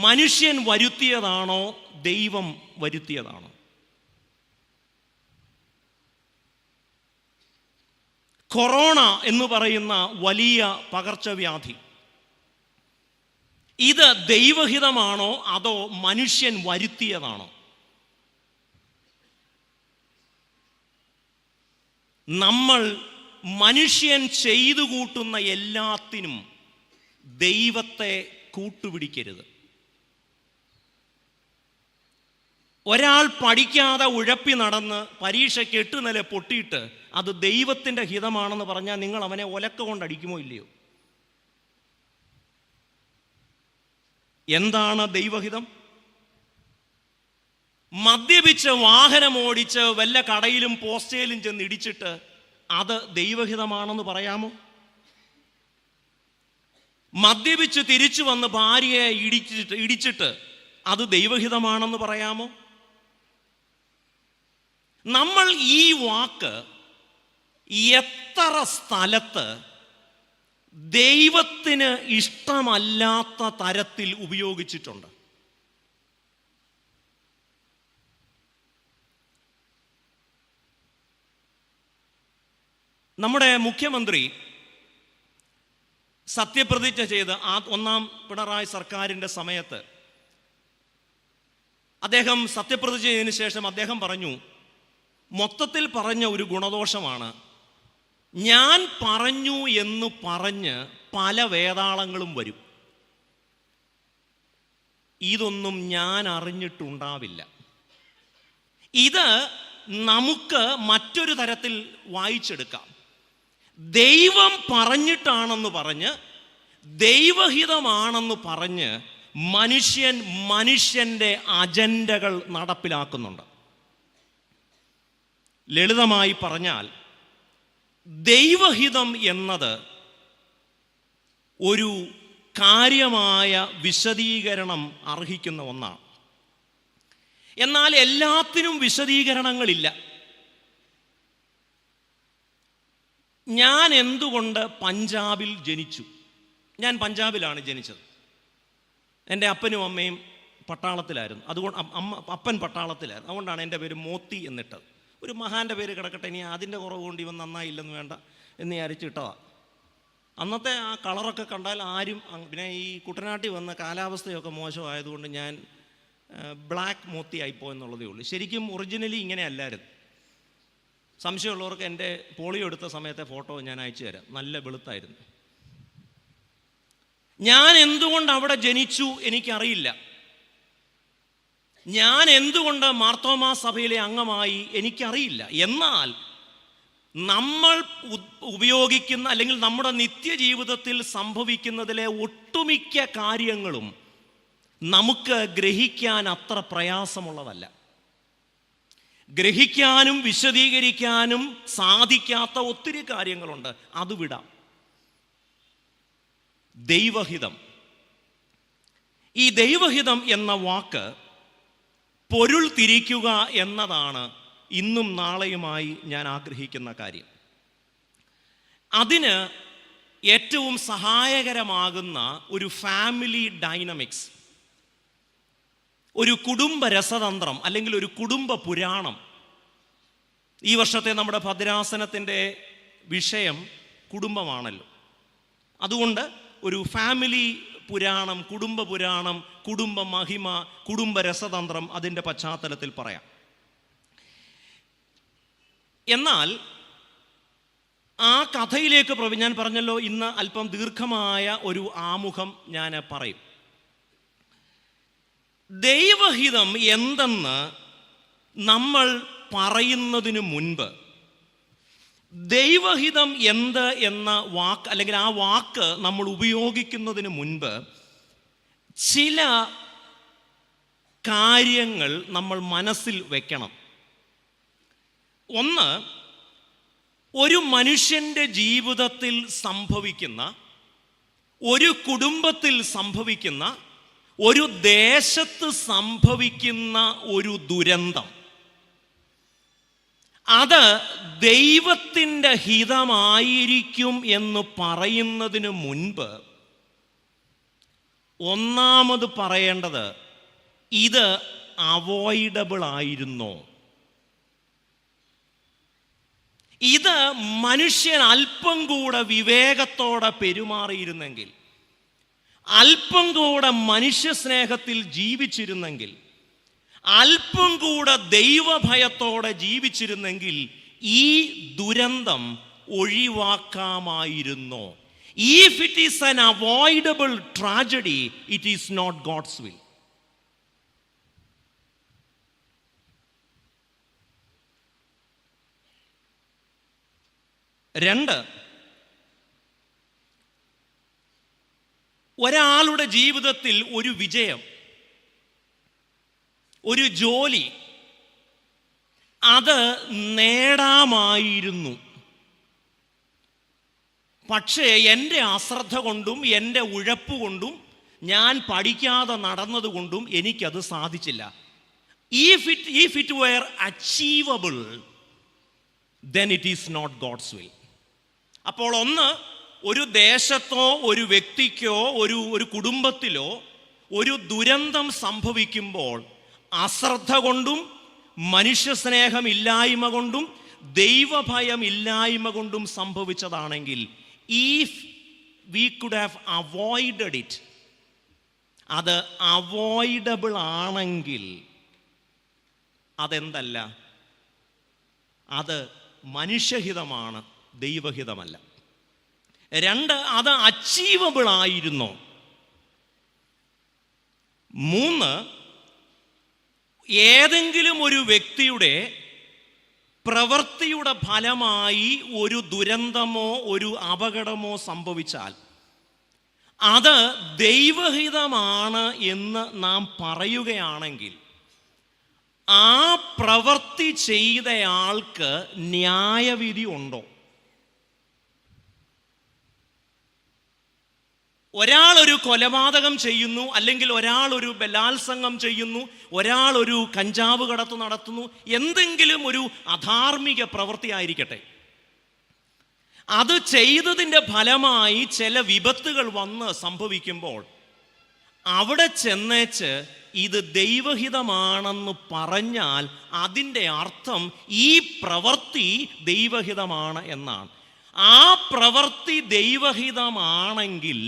മനുഷ്യൻ വരുത്തിയതാണോ? ദൈവം വരുത്തിയതാണോ? കൊറോണ എന്ന് പറയുന്ന വലിയ പകർച്ചവ്യാധി, ഇത് ദൈവഹിതമാണോ അതോ മനുഷ്യൻ വരുത്തിയതാണോ? നമ്മൾ മനുഷ്യൻ ചെയ്തു കൂട്ടുന്ന എല്ലാത്തിനും ദൈവത്തെ കൂട്ടുപിടിക്കരുത്. ഒരാൾ പഠിക്കാതെ ഉഴപ്പി നടന്ന് പരീക്ഷയ്ക്ക് 8 നില പൊട്ടിയിട്ട് അത് ദൈവത്തിൻ്റെ ഹിതമാണെന്ന് പറഞ്ഞാൽ നിങ്ങൾ അവനെ ഒലക്ക കൊണ്ടടിക്കുമോ ഇല്ലയോ? എന്താണ് ദൈവഹിതം? മദ്യപിച്ച് വാഹനമോടിച്ച് വല്ല കടയിലും പോസ്റ്റയിലും ചെന്ന് ഇടിച്ചിട്ട് അത് ദൈവഹിതമാണെന്ന് പറയാമോ? മദ്യപിച്ച് തിരിച്ചു വന്ന് ഭാര്യയെ ഇടിച്ചിട്ട് അത് ദൈവഹിതമാണെന്ന് പറയാമോ? നമ്മൾ ഈ വാക്ക് എത്ര സ്ഥലത്ത് ദൈവത്തിന് ഇഷ്ടമല്ലാത്ത തരത്തിൽ ഉപയോഗിച്ചിട്ടുണ്ട്? നമ്മുടെ മുഖ്യമന്ത്രി സത്യപ്രതിജ്ഞ ചെയ്ത് ഒന്നാം പിണറായി സർക്കാരിൻ്റെ സമയത്ത് അദ്ദേഹം സത്യപ്രതിജ്ഞ ചെയ്തതിനു ശേഷം അദ്ദേഹം പറഞ്ഞു, മൊത്തത്തിൽ പറഞ്ഞ ഒരു ഗുണദോഷമാണ്, ഞാൻ പറഞ്ഞു എന്ന് പറഞ്ഞ് പല വേതാളങ്ങളും വരും, ഇതൊന്നും ഞാൻ അറിഞ്ഞിട്ടുണ്ടാവില്ല. ഇത് നമുക്ക് മറ്റൊരു തരത്തിൽ വായിച്ചെടുക്കാം. ദൈവം പറഞ്ഞിട്ടാണെന്ന് പറഞ്ഞ്, ദൈവഹിതമാണെന്ന് പറഞ്ഞ് മനുഷ്യൻ്റെ അജണ്ടകൾ നടപ്പിലാക്കുന്നുണ്ട്. ലളിതമായി പറഞ്ഞാൽ ദൈവഹിതം എന്നത് ഒരു കാര്യമായ വിശദീകരണം അർഹിക്കുന്ന ഒന്നാണ്. എന്നാൽ എല്ലാത്തിനും വിശദീകരണങ്ങളില്ല. ഞാൻ എന്തുകൊണ്ട് പഞ്ചാബിൽ ജനിച്ചു? ഞാൻ പഞ്ചാബിലാണ് ജനിച്ചത്. എൻ്റെ അപ്പനും അമ്മയും പട്ടാളത്തിലായിരുന്നു. അതുകൊണ്ട് അപ്പൻ പട്ടാളത്തിലായിരുന്നു. അതുകൊണ്ടാണ് എൻ്റെ പേര് മോത്തി എന്നിട്ടത്. ഒരു മഹാൻ്റെ പേര് കിടക്കട്ടെ, ഇനി അതിൻ്റെ കുറവ് കൊണ്ട് ഇവൻ നന്നായില്ലെന്ന് വേണ്ട എന്ന് വിചാരിച്ചിട്ടതാണ്. അന്നത്തെ ആ കളറൊക്കെ കണ്ടാൽ ആരും, പിന്നെ ഈ കുട്ടനാട്ടിൽ വന്ന കാലാവസ്ഥയൊക്കെ മോശമായതുകൊണ്ട് ഞാൻ ബ്ലാക്ക് മോത്തി ആയിപ്പോയെന്നുള്ളതേ ഉള്ളൂ. ശരിക്കും ഒറിജിനലി ഇങ്ങനെ അല്ലായിരുന്നു. സംശയമുള്ളവർക്ക് എൻ്റെ പോളിയോ എടുത്ത സമയത്തെ ഫോട്ടോ ഞാൻ അയച്ചു തരാം. നല്ല വെളുത്തായിരുന്നു. ഞാൻ എന്തുകൊണ്ട് അവിടെ ജനിച്ചു എനിക്കറിയില്ല. ഞാൻ എന്തുകൊണ്ട് മാർത്തോമാ സഭയിലെ അംഗമായി എനിക്കറിയില്ല. എന്നാൽ നമ്മൾ ഉപയോഗിക്കുന്ന അല്ലെങ്കിൽ നമ്മുടെ നിത്യജീവിതത്തിൽ സംഭവിക്കുന്നതിലെ ഒട്ടുമിക്ക കാര്യങ്ങളും നമുക്ക് ഗ്രഹിക്കാൻ അത്ര പ്രയാസമുള്ളതല്ല. ഗ്രഹിക്കാനും വിശദീകരിക്കാനും സാധിക്കാത്ത ഒത്തിരി കാര്യങ്ങളുണ്ട്. അത് വിടാം. ദൈവഹിതം. ഈ ദൈവഹിതം എന്ന വാക്ക് പൊരുൾ തിരിക്കുക എന്നതാണ് ഇന്നും നാളെയുമായി ഞാൻ ആഗ്രഹിക്കുന്ന കാര്യം. അതിന് ഏറ്റവും സഹായകരമാകുന്ന ഒരു ഫാമിലി ഡൈനമിക്സ്, ഒരു കുടുംബ രസതന്ത്രം അല്ലെങ്കിൽ ഒരു കുടുംബ പുരാണം. ഈ വർഷത്തെ നമ്മുടെ ഭദ്രാസനത്തിൻ്റെ വിഷയം കുടുംബമാണല്ലോ. അതുകൊണ്ട് ഒരു ഫാമിലി പുരാണം, കുടുംബ പുരാണം, കുടുംബ മഹിമ, കുടുംബ രസതന്ത്രം അതിൻ്റെ പശ്ചാത്തലത്തിൽ പറയാം. എന്നാൽ ആ കഥയിലേക്ക് ഞാൻ പറഞ്ഞല്ലോ, ഇന്ന് അല്പം ദീർഘമായ ഒരു ആമുഖം ഞാൻ പറയും. ദൈവഹിതം എന്തെന്ന് നമ്മൾ പറയുന്നതിന് മുൻപ്, ദൈവഹിതം എന്ത് എന്ന വാക്ക് അല്ലെങ്കിൽ ആ വാക്ക് നമ്മൾ ഉപയോഗിക്കുന്നതിന് മുൻപ് ചില കാര്യങ്ങൾ നമ്മൾ മനസ്സിൽ വെക്കണം. ഒന്ന്, ഒരു മനുഷ്യൻ്റെ ജീവിതത്തിൽ സംഭവിക്കുന്ന, ഒരു കുടുംബത്തിൽ സംഭവിക്കുന്ന, ഒരു ദേശത്ത് സംഭവിക്കുന്ന ഒരു ദുരന്തം, അത് ദൈവത്തിൻ്റെ ഹിതമായിരിക്കും എന്ന് പറയുന്നതിന് മുൻപ് ഒന്നാമത് പറയേണ്ടത്, ഇത് അവോയ്ഡബിൾ ആയിരുന്നോ? ഇത് മനുഷ്യൻ അല്പം കൂടെ വിവേകത്തോടെ പെരുമാറിയിരുന്നെങ്കിൽ, അല്പം കൂടെ മനുഷ്യ സ്നേഹത്തിൽ ജീവിച്ചിരുന്നെങ്കിൽ, അല്പം കൂടെ ദൈവഭയത്തോടെ ജീവിച്ചിരുന്നെങ്കിൽ ഈ ദുരന്തം ഒഴിവാക്കാമായിരുന്നോ? If it is an avoidable tragedy, it is not God's will. രണ്ട്, ഒരാളുടെ ജീവിതത്തിൽ ഒരു വിജയം, ഒരു ജോലി, അത് നേടാമായിരുന്നു. പക്ഷേ എൻ്റെ അശ്രദ്ധ കൊണ്ടും എൻ്റെ ഉഴപ്പ് കൊണ്ടും ഞാൻ പഠിക്കാതെ നടന്നതുകൊണ്ടും എനിക്കത് സാധിച്ചില്ല. If it were achievable, then it is not God's will. അപ്പോൾ ഒന്ന്, ഒരു ദേശത്തോ ഒരു വ്യക്തിക്കോ ഒരു കുടുംബത്തിലോ ഒരു ദുരന്തം സംഭവിക്കുമ്പോൾ അശ്രദ്ധ കൊണ്ടും മനുഷ്യസ്നേഹമില്ലായ്മ കൊണ്ടും ദൈവഭയമില്ലായ്മ കൊണ്ടും സംഭവിച്ചതാണെങ്കിൽ, if we could have avoided it, അത് അവോയ്ഡബിൾ ആണെങ്കിൽ അതെന്തല്ല? അത് മനുഷ്യഹിതമാണ്, ദൈവഹിതമല്ല. രണ്ട്, അത് അച്ചീവബിൾ ആയിരുന്നോ? മൂന്ന്, ഏതെങ്കിലും ഒരു വ്യക്തിയുടെ പ്രവൃത്തിയുടെ ഫലമായി ഒരു ദുരന്തമോ ഒരു അപകടമോ സംഭവിച്ചാൽ അത് ദൈവഹിതമാണ് എന്ന് നാം പറയുകയാണെങ്കിൽ ആ പ്രവൃത്തി ചെയ്തയാൾക്ക് ന്യായവിധി ഉണ്ടോ? ഒരാൾ ഒരു കൊലപാതകം ചെയ്യുന്നു, അല്ലെങ്കിൽ ഒരാൾ ഒരു ബലാത്സംഗം ചെയ്യുന്നു, ഒരാൾ ഒരു കഞ്ചാവ് കടത്ത് നടത്തുന്നു, എന്തെങ്കിലും ഒരു അധാർമിക പ്രവൃത്തി ആയിരിക്കട്ടെ, അത് ചെയ്തതിൻ്റെ ഫലമായി ചില വിപത്തുകൾ വന്ന് സംഭവിക്കുമ്പോൾ അവിടെ ചെന്നേച്ച് ഇത് ദൈവഹിതമാണെന്ന് പറഞ്ഞാൽ അതിൻ്റെ അർത്ഥം ഈ പ്രവൃത്തി ദൈവഹിതമാണ് എന്നാണ്. ആ പ്രവൃത്തി ദൈവഹിതമാണെങ്കിൽ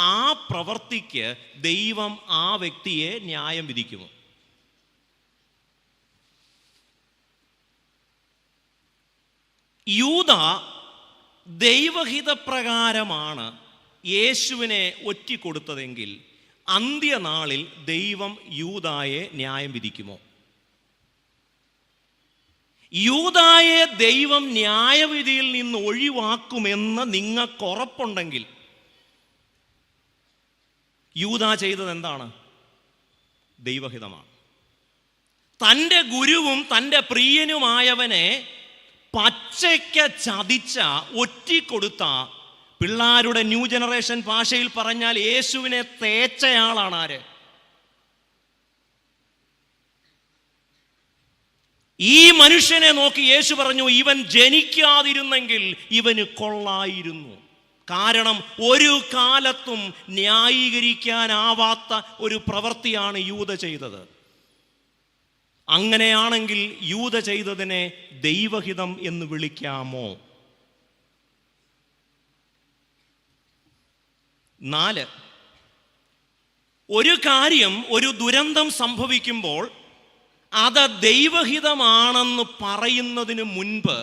ആ പ്രവൃത്തിക്ക് ദൈവം ആ വ്യക്തിയെ ന്യായം വിധിക്കുമോ? യൂദ ദൈവഹിതപ്രകാരമാണ് യേശുവിനെ ഒറ്റിക്കൊടുത്തതെങ്കിൽ അന്ത്യനാളിൽ ദൈവം യൂദായെ ന്യായം വിധിക്കുമോ? യൂദായെ ദൈവം ന്യായവിധിയിൽ നിന്ന് ഒഴിവാക്കുമെന്ന് നിങ്ങൾക്ക് ഉറപ്പുണ്ടെങ്കിൽ യൂദാ ചെയ്തത് എന്താണ്? ദൈവഹിതമാണ്. തൻ്റെ ഗുരുവും തൻ്റെ പ്രിയനുമായവനെ പച്ചയ്ക്ക് ചതിച്ച, ഒറ്റിക്കൊടുത്ത, പിള്ളാരുടെ ന്യൂ ജനറേഷൻ ഭാഷയിൽ പറഞ്ഞാൽ യേശുവിനെ തേച്ചയാളാണ് ആര്? ഈ മനുഷ്യനെ നോക്കി യേശു പറഞ്ഞു, ഇവൻ ജനിക്കാതിരുന്നെങ്കിൽ ഇവന് കൊള്ളായിരുന്നു. കാരണം ഒരു കാലത്തും ന്യായീകരിക്കാനാവാത്ത ഒരു പ്രവൃത്തിയാണ് യൂദ ചെയ്തത്. അങ്ങനെയാണെങ്കിൽ യൂദ ചെയ്തതിനെ ദൈവഹിതം എന്ന് വിളിക്കാമോ? 4, ഒരു കാര്യം, ഒരു ദുരന്തം സംഭവിക്കുമ്പോൾ അത് ദൈവഹിതമാണെന്ന് പറയുന്നതിന് മുൻപ്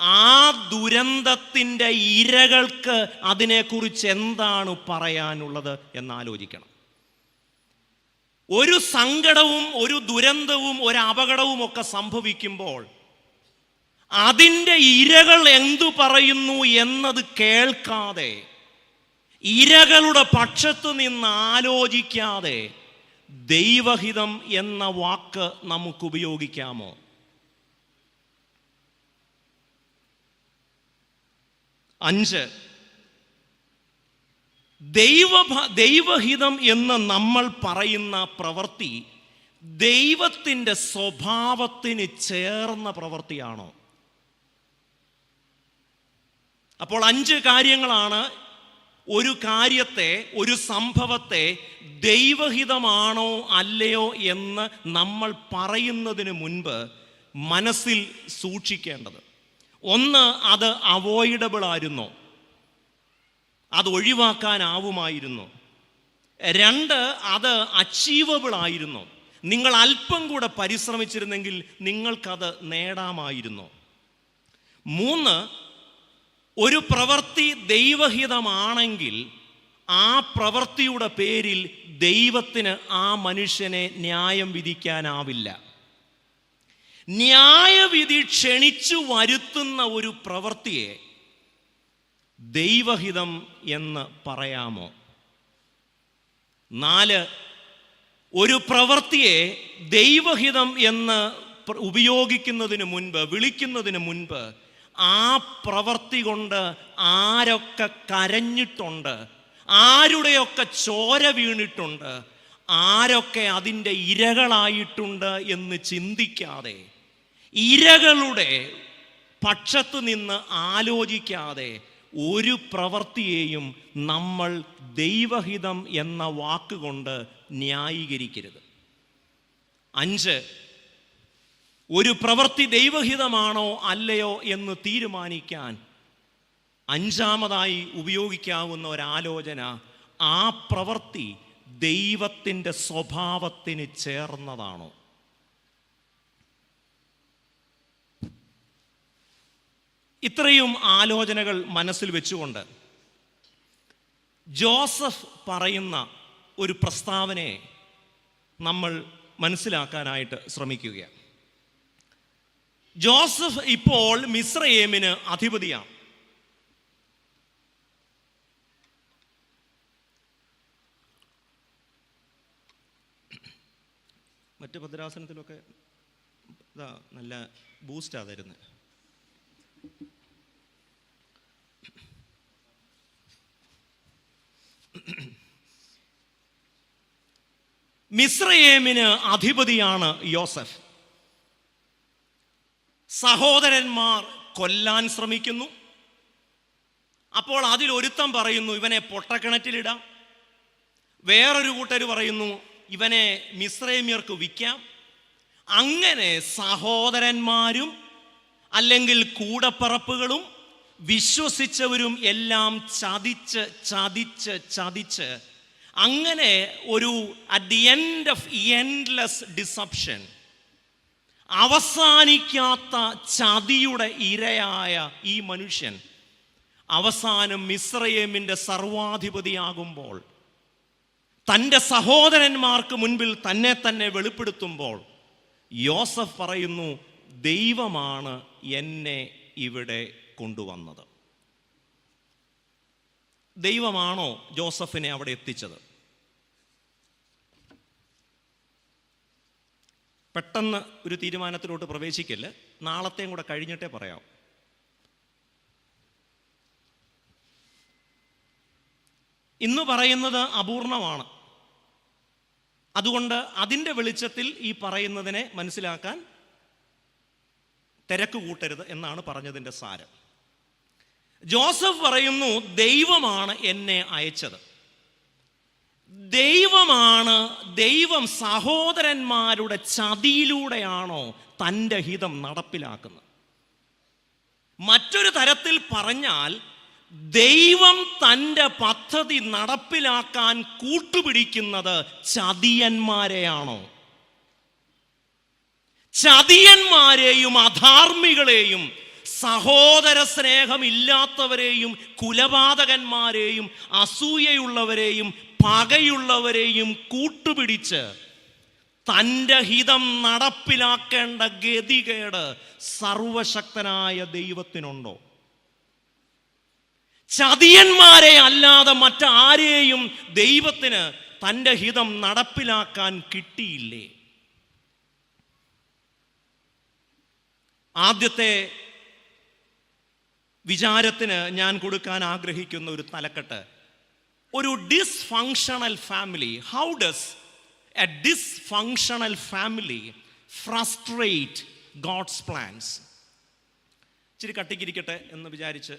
ആ ദുരന്തത്തിൻ്റെ ഇരകൾക്ക് അതിനെക്കുറിച്ച് എന്താണ് പറയാനുള്ളത് എന്നാലോചിക്കണം. ഒരു സങ്കടവും ഒരു ദുരന്തവും ഒരു അപകടവും ഒക്കെ സംഭവിക്കുമ്പോൾ അതിൻ്റെ ഇരകൾ എന്തു പറയുന്നു എന്നത് കേൾക്കാതെ, ഇരകളുടെ പക്ഷത്ത് നിന്ന് ആലോചിക്കാതെ ദൈവഹിതം എന്ന വാക്ക് നമുക്ക് ഉപയോഗിക്കാമോ? 5, ദൈവഹിതം എന്ന് നമ്മൾ പറയുന്ന പ്രവൃത്തി ദൈവത്തിൻ്റെ സ്വഭാവത്തിന് ചേർന്ന പ്രവൃത്തിയാണോ? അപ്പോൾ 5 കാര്യങ്ങളാണ് ഒരു കാര്യത്തെ, ഒരു സംഭവത്തെ ദൈവഹിതമാണോ അല്ലയോ എന്ന് നമ്മൾ പറയുന്നതിന് മുൻപ് മനസ്സിൽ സൂക്ഷിക്കേണ്ടത്. 1, അത് അവോയ്ഡബിൾ ആയിരുന്നോ? അത് ഒഴിവാക്കാനാവുമായിരുന്നു. 2, അത് അച്ചീവബിൾ ആയിരുന്നു. നിങ്ങൾ അല്പം കൂടെ പരിശ്രമിച്ചിരുന്നെങ്കിൽ നിങ്ങൾക്കത് നേടാമായിരുന്നു. 3, ഒരു പ്രവൃത്തി ദൈവഹിതമാണെങ്കിൽ ആ പ്രവൃത്തിയുടെ പേരിൽ ദൈവത്തിന് ആ മനുഷ്യനെ ന്യായം വിധിക്കാനാവില്ല. ന്യായവിധി ക്ഷണിച്ചു വരുത്തുന്ന ഒരു പ്രവൃത്തിയെ ദൈവഹിതം എന്ന് പറയാമോ? 4, ഒരു പ്രവൃത്തിയെ ദൈവഹിതം എന്ന് ഉപയോഗിക്കുന്നതിന് മുൻപ്, വിളിക്കുന്നതിന് മുൻപ് ആ പ്രവൃത്തി കൊണ്ട് ആരൊക്കെ കരഞ്ഞിട്ടുണ്ട്, ആരുടെയൊക്കെ ചോര വീണിട്ടുണ്ട്, ആരൊക്കെ അതിൻ്റെ ഇരകളായിട്ടുണ്ട് എന്ന് ചിന്തിക്കാതെ, ഇരകളുടെ പക്ഷത്ത് നിന്ന് ആലോചിക്കാതെ ഒരു പ്രവൃത്തിയെയും നമ്മൾ ദൈവഹിതം എന്ന വാക്കുകൊണ്ട് ന്യായീകരിക്കരുത്. 5, ഒരു പ്രവൃത്തി ദൈവഹിതമാണോ അല്ലയോ എന്ന് തീരുമാനിക്കാൻ 5-മതായി ഉപയോഗിക്കാവുന്ന ഒരാലോചന, ആ പ്രവൃത്തി ദൈവത്തിൻ്റെ സ്വഭാവത്തിന് ചേർന്നതാണോ? ഇത്രയും ആലോചനകൾ മനസ്സിൽ വെച്ചുകൊണ്ട് ജോസഫ് പറയുന്ന ഒരു പ്രസ്താവനയെ നമ്മൾ മനസ്സിലാക്കാനായിട്ട് ശ്രമിക്കുകയാണ്. ജോസഫ് ഇപ്പോൾ മിസ്രയേമിന് അധിപതിയാണ്. മറ്റ് ഭദ്രാസനത്തിലൊക്കെ ഇതാ നല്ല ബൂസ്റ്റാ തരുന്നത്. മിസ്രയേമിന് അധിപതിയാണ് യോസഫ്. സഹോദരന്മാർ കൊല്ലാൻ ശ്രമിക്കുന്നു. അപ്പോൾ അതിലൊരുത്തൻ പറയുന്നു ഇവനെ പൊട്ടക്കിണറ്റിലിടാം. വേറൊരു കൂട്ടർ പറയുന്നു ഇവനെ മിസ്രൈമ്യർക്ക് വിൽക്കാം. അങ്ങനെ സഹോദരന്മാരും അല്ലെങ്കിൽ കൂടപ്പറപ്പുകളും വിശ്വസിച്ചവരും എല്ലാം ചതിച്ച് ചതിച്ച് ചതിച്ച് അങ്ങനെ ഒരു at the end of endless deception, അവസാനിക്കാത്ത ചതിയുടെ ഇരയായ ഈ മനുഷ്യൻ അവസാനം മിസ്രയേമിൻ്റെ സർവാധിപതിയാകുമ്പോൾ, തൻ്റെ സഹോദരന്മാർക്ക് മുൻപിൽ തന്നെ തന്നെ വെളിപ്പെടുത്തുമ്പോൾ യോസഫ് പറയുന്നു ദൈവമാണ് എന്നെ ഇവിടെ കൊണ്ടുവന്നത്. ദൈവമാണോ ജോസഫിനെ അവിടെ എത്തിച്ചത്? പെട്ടെന്ന് ഒരു തീരുമാനത്തിലോട്ട് പ്രവേശിക്കല്, നാളത്തെയും കൂടെ കഴിഞ്ഞിട്ടേ പറയാം. ഇന്ന് പറയുന്നത് അപൂർണമാണ്. അതുകൊണ്ട് അതിൻ്റെ വെളിച്ചത്തിൽ ഈ പറയുന്നതിനെ മനസ്സിലാക്കാൻ തിരക്ക് കൂട്ടരുത് എന്നാണ് പറഞ്ഞതിൻ്റെ സാരം. ജോസഫ് പറയുന്നു, ദൈവമാണ് എന്നെ അയച്ചത്. ദൈവം സഹോദരന്മാരുടെ ചതിയിലൂടെയാണോ തൻ്റെ ഹിതം നടപ്പിലാക്കുന്നത്? മറ്റൊരു തരത്തിൽ പറഞ്ഞാൽ, ദൈവം തൻ്റെ പദ്ധതി നടപ്പിലാക്കാൻ കൂട്ടുപിടിക്കുന്നത് ചതിയന്മാരെയാണോ? ചതിയന്മാരെയും അധാർമികളെയും സഹോദര സ്നേഹമില്ലാത്തവരെയും കുലപാതകന്മാരെയും അസൂയയുള്ളവരെയും പകയുള്ളവരെയും കൂട്ടുപിടിച്ച് തൻ്റെ ഹിതം നടപ്പിലാക്കേണ്ട ഗതികേട് സർവശക്തനായ ദൈവത്തിനുണ്ടോ? ചതിയന്മാരെ അല്ലാതെ മറ്റാരെയും ദൈവത്തിന് തൻ്റെ ഹിതം നടപ്പിലാക്കാൻ കിട്ടിയില്ലേ? ആദ്യത്തെ വിചാരത്തിന് ഞാൻ കൊടുക്കാൻ ആഗ്രഹിക്കുന്ന ഒരു തലക്കെട്ട്, ഒരു dysfunctional family. How does a dysfunctional family frustrate God's plans? ഇച്ചിരി കട്ടിക്കിരിക്കട്ടെ എന്ന് വിചാരിച്ച്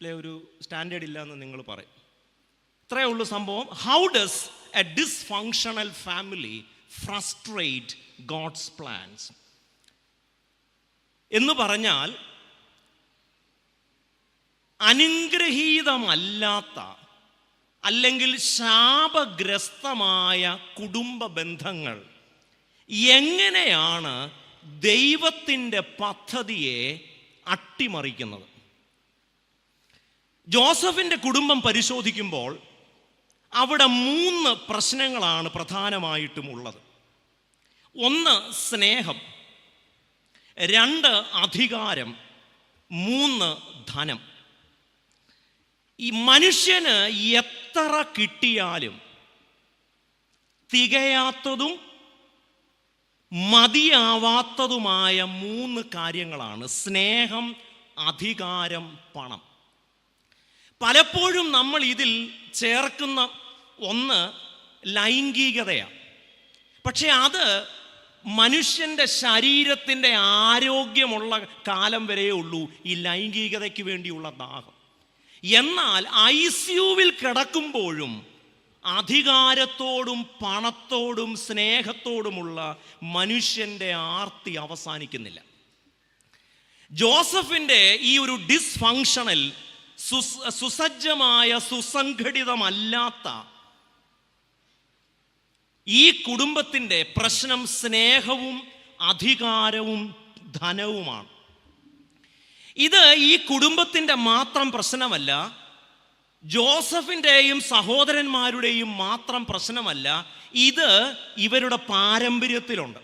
അല്ലെ, ഒരു സ്റ്റാൻഡേർഡ് ഇല്ല എന്ന് നിങ്ങൾ പറയും. ഇത്രയേ ഉള്ളൂ സംഭവം. How does a dysfunctional family frustrate God's plans എന്ന് പറഞ്ഞാൽ, അനുഗ്രഹീതമല്ലാത്ത അല്ലെങ്കിൽ ശാപഗ്രസ്തമായ കുടുംബ ബന്ധങ്ങൾ എങ്ങനെയാണ് ദൈവത്തിൻ്റെ പദ്ധതിയെ അട്ടിമറിക്കുന്നത്? ജോസഫിൻ്റെ കുടുംബം പരിശോധിക്കുമ്പോൾ അവിടെ 3 പ്രശ്നങ്ങളാണ് പ്രധാനമായിട്ടും ഉള്ളത്. 1 സ്നേഹം, 2 അധികാരം, 3 ധനം. ഈ മനുഷ്യന് എത്ര കിട്ടിയാലും തികയാത്തതും മതിയാവാത്തതുമായ 3 കാര്യങ്ങളാണ് സ്നേഹം, അധികാരം, പണം. പലപ്പോഴും നമ്മൾ ഇതിൽ ചേർക്കുന്ന 1 ലൈംഗികതയാണ്. പക്ഷെ അത് മനുഷ്യൻ്റെ ശരീരത്തിൻ്റെ ആരോഗ്യമുള്ള കാലം വരെയേ ഉള്ളൂ ഈ ലൈംഗികതയ്ക്ക് വേണ്ടിയുള്ള ദാഹം. എന്നാൽ ICUവിൽ കിടക്കുമ്പോഴും അധികാരത്തോടും പണത്തോടും സ്നേഹത്തോടുമുള്ള മനുഷ്യൻ്റെ ആർത്തി അവസാനിക്കുന്നില്ല. ജോസഫിൻ്റെ ഈ ഒരു ഡിസ്ഫങ്ഷണൽ, സുസജ്ജമായ, സുസംഘടിതമല്ലാത്ത ഈ കുടുംബത്തിൻ്റെ പ്രശ്നം സ്നേഹവും അധികാരവും ധനവുമാണ്. ഇത് ഈ കുടുംബത്തിൻ്റെ മാത്രം പ്രശ്നമല്ല, ജോസഫിൻ്റെയും സഹോദരന്മാരുടെയും മാത്രം പ്രശ്നമല്ല, ഇത് ഇവരുടെ പാരമ്പര്യത്തിലുണ്ട്.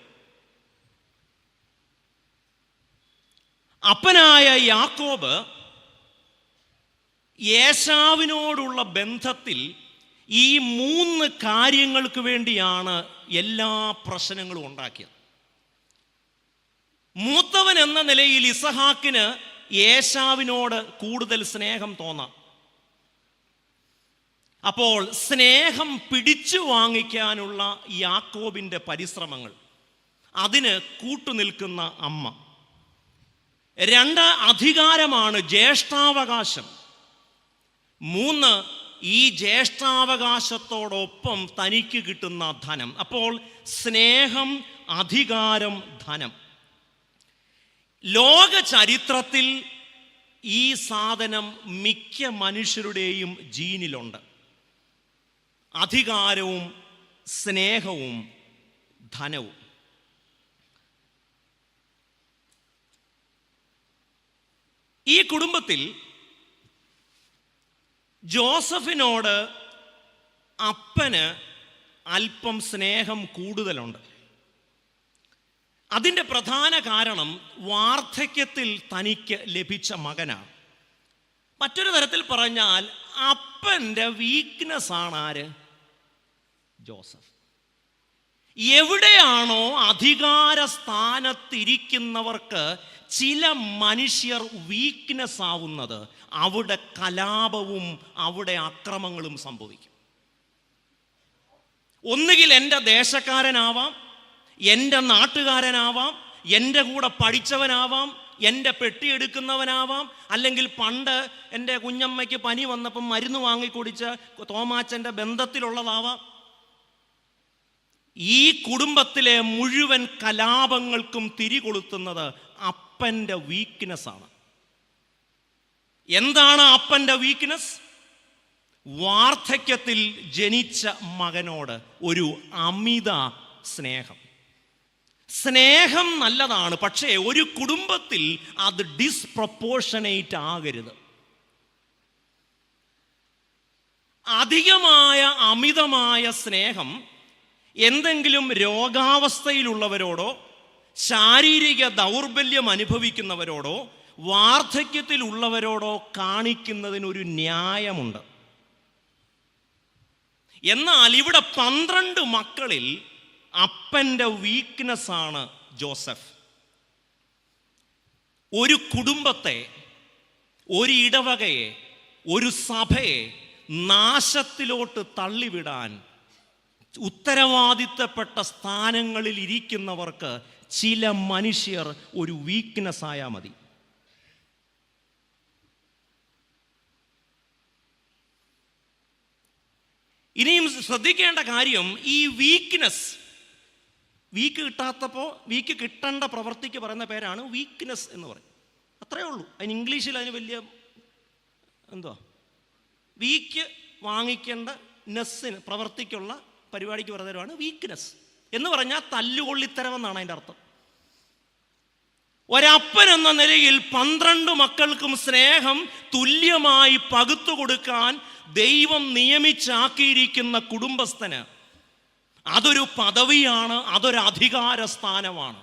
അപ്പനായ യാക്കോബ് ഏശാവിനോടുള്ള ബന്ധത്തിൽ ഈ 3 കാര്യങ്ങൾക്ക് വേണ്ടിയാണ് എല്ലാ പ്രശ്നങ്ങളും ഉണ്ടാക്കിയത്. മൂത്തവൻ എന്ന നിലയിൽ ഇസഹാക്കിന് ഏശാവിനോട് കൂടുതൽ സ്നേഹം തോന്നാം. അപ്പോൾ സ്നേഹം പിടിച്ചു വാങ്ങിക്കാനുള്ള യാക്കോബിൻ്റെ പരിശ്രമങ്ങൾ, അതിന് കൂട്ടുനിൽക്കുന്ന അമ്മ. 2 അധികാരമാണ്, ജ്യേഷ്ഠാവകാശം. 3 ഈ ജ്യേഷ്ഠാവകാശത്തോടൊപ്പം തനിക്ക് കിട്ടുന്ന ധനം. അപ്പോൾ സ്നേഹം, അധികാരം, ധനം. ലോക ചരിത്രത്തിൽ ഈ സാധനം മിക്ക മനുഷ്യരുടെയും ജീനിലുണ്ട്. അധികാരവും സ്നേഹവും ധനവും. ഈ കുടുംബത്തിൽ ജോസഫിനോട് അപ്പന് അല്പം സ്നേഹം കൂടുതലുണ്ട്. അതിൻ്റെ പ്രധാന കാരണം വാർദ്ധക്യത്തിൽ തനിക്ക് ലഭിച്ച മകനാണ്. മറ്റൊരു തരത്തിൽ പറഞ്ഞാൽ അപ്പൻ്റെ വീക്ക്നെസ് ആണ് ആര്? ജോസഫ്. എവിടെയാണോ അധികാര സ്ഥാനത്തിരിക്കുന്നവർക്ക് ചില മനുഷ്യർ വീക്ക്നെസ് ആവുന്നത്, അവിടെ കലാപവും അവിടെ അക്രമങ്ങളും സംഭവിക്കും. ഒന്നുകിൽ എൻ്റെ ദേശക്കാരനാവാം, എൻ്റെ നാട്ടുകാരനാവാം, എൻ്റെ കൂടെ പഠിച്ചവനാവാം, എൻ്റെ പെട്ടിയെടുക്കുന്നവനാവാം, അല്ലെങ്കിൽ പണ്ട് എൻ്റെ കുഞ്ഞമ്മയ്ക്ക് പനി വന്നപ്പം മരുന്ന് വാങ്ങിക്കുടിച്ച തോമാച്ചൻ്റെ ബന്ധത്തിലുള്ളതാവാം. ഈ കുടുംബത്തിലെ മുഴുവൻ കലാപങ്ങൾക്കും തിരികൊളുത്തുന്നത് അപ്പൻ്റെ വീക്ക്നെസ് ആണ്. എന്താണ് അപ്പൻ്റെ വീക്ക്നെസ്? വാർദ്ധക്യത്തിൽ ജനിച്ച മകനോട് ഒരു അമിത സ്നേഹം. സ്നേഹം നല്ലതാണ്, പക്ഷേ ഒരു കുടുംബത്തിൽ അത് ഡിസ്പ്രപ്പോർഷനേറ്റ് ആകരുത്. അധികമായ അമിതമായ സ്നേഹം എന്തെങ്കിലും രോഗാവസ്ഥയിലുള്ളവരോടോ ശാരീരിക ദൗർബല്യം അനുഭവിക്കുന്നവരോടോ വാർദ്ധക്യത്തിലുള്ളവരോടോ കാണിക്കുന്നതിനൊരു ന്യായമുണ്ട്. എന്നാൽ ഇവിടെ 12 മക്കളിൽ അപ്പൻ്റെ വീക്ക്നെസ് ആണ് ജോസഫ്. ഒരു കുടുംബത്തെ, ഒരു ഇടവകയെ, ഒരു സഭയെ നാശത്തിലോട്ട് തള്ളിവിടാൻ ഉത്തരവാദിത്തപ്പെട്ട സ്ഥാനങ്ങളിൽ ഇരിക്കുന്നവർക്ക് ചില മനുഷ്യർ ഒരു വീക്ക്നെസ് ആയാൽ മതി. ഇനിയും ശ്രദ്ധിക്കേണ്ട കാര്യം, ഈ വീക്ക്നെസ്, വീക്ക് കിട്ടേണ്ട പ്രവൃത്തിക്ക് പറയുന്ന പേരാണ് വീക്ക്നെസ് എന്ന് പറയും. അത്രയേ ഉള്ളൂ. അതിന് ഇംഗ്ലീഷിൽ അതിന് വലിയ വീക്ക് വാങ്ങിക്കേണ്ട നെസ്സിന് പ്രവൃത്തിക്കുള്ള പരിപാടിക്ക് പറയുന്നതാണ് വീക്ക്നെസ് എന്ന് പറഞ്ഞാൽ തല്ലുകൊള്ളിത്തരമെന്നാണ് അതിൻ്റെ അർത്ഥം. ഒരപ്പൻ എന്ന നിലയിൽ 12 മക്കൾക്കും സ്നേഹം തുല്യമായി പകുത്തു കൊടുക്കാൻ ദൈവം നിയമിച്ചാക്കിയിരിക്കുന്ന കുടുംബസ്ഥന് അതൊരു പദവിയാണ്, അതൊരു അധികാര സ്ഥാനമാണ്.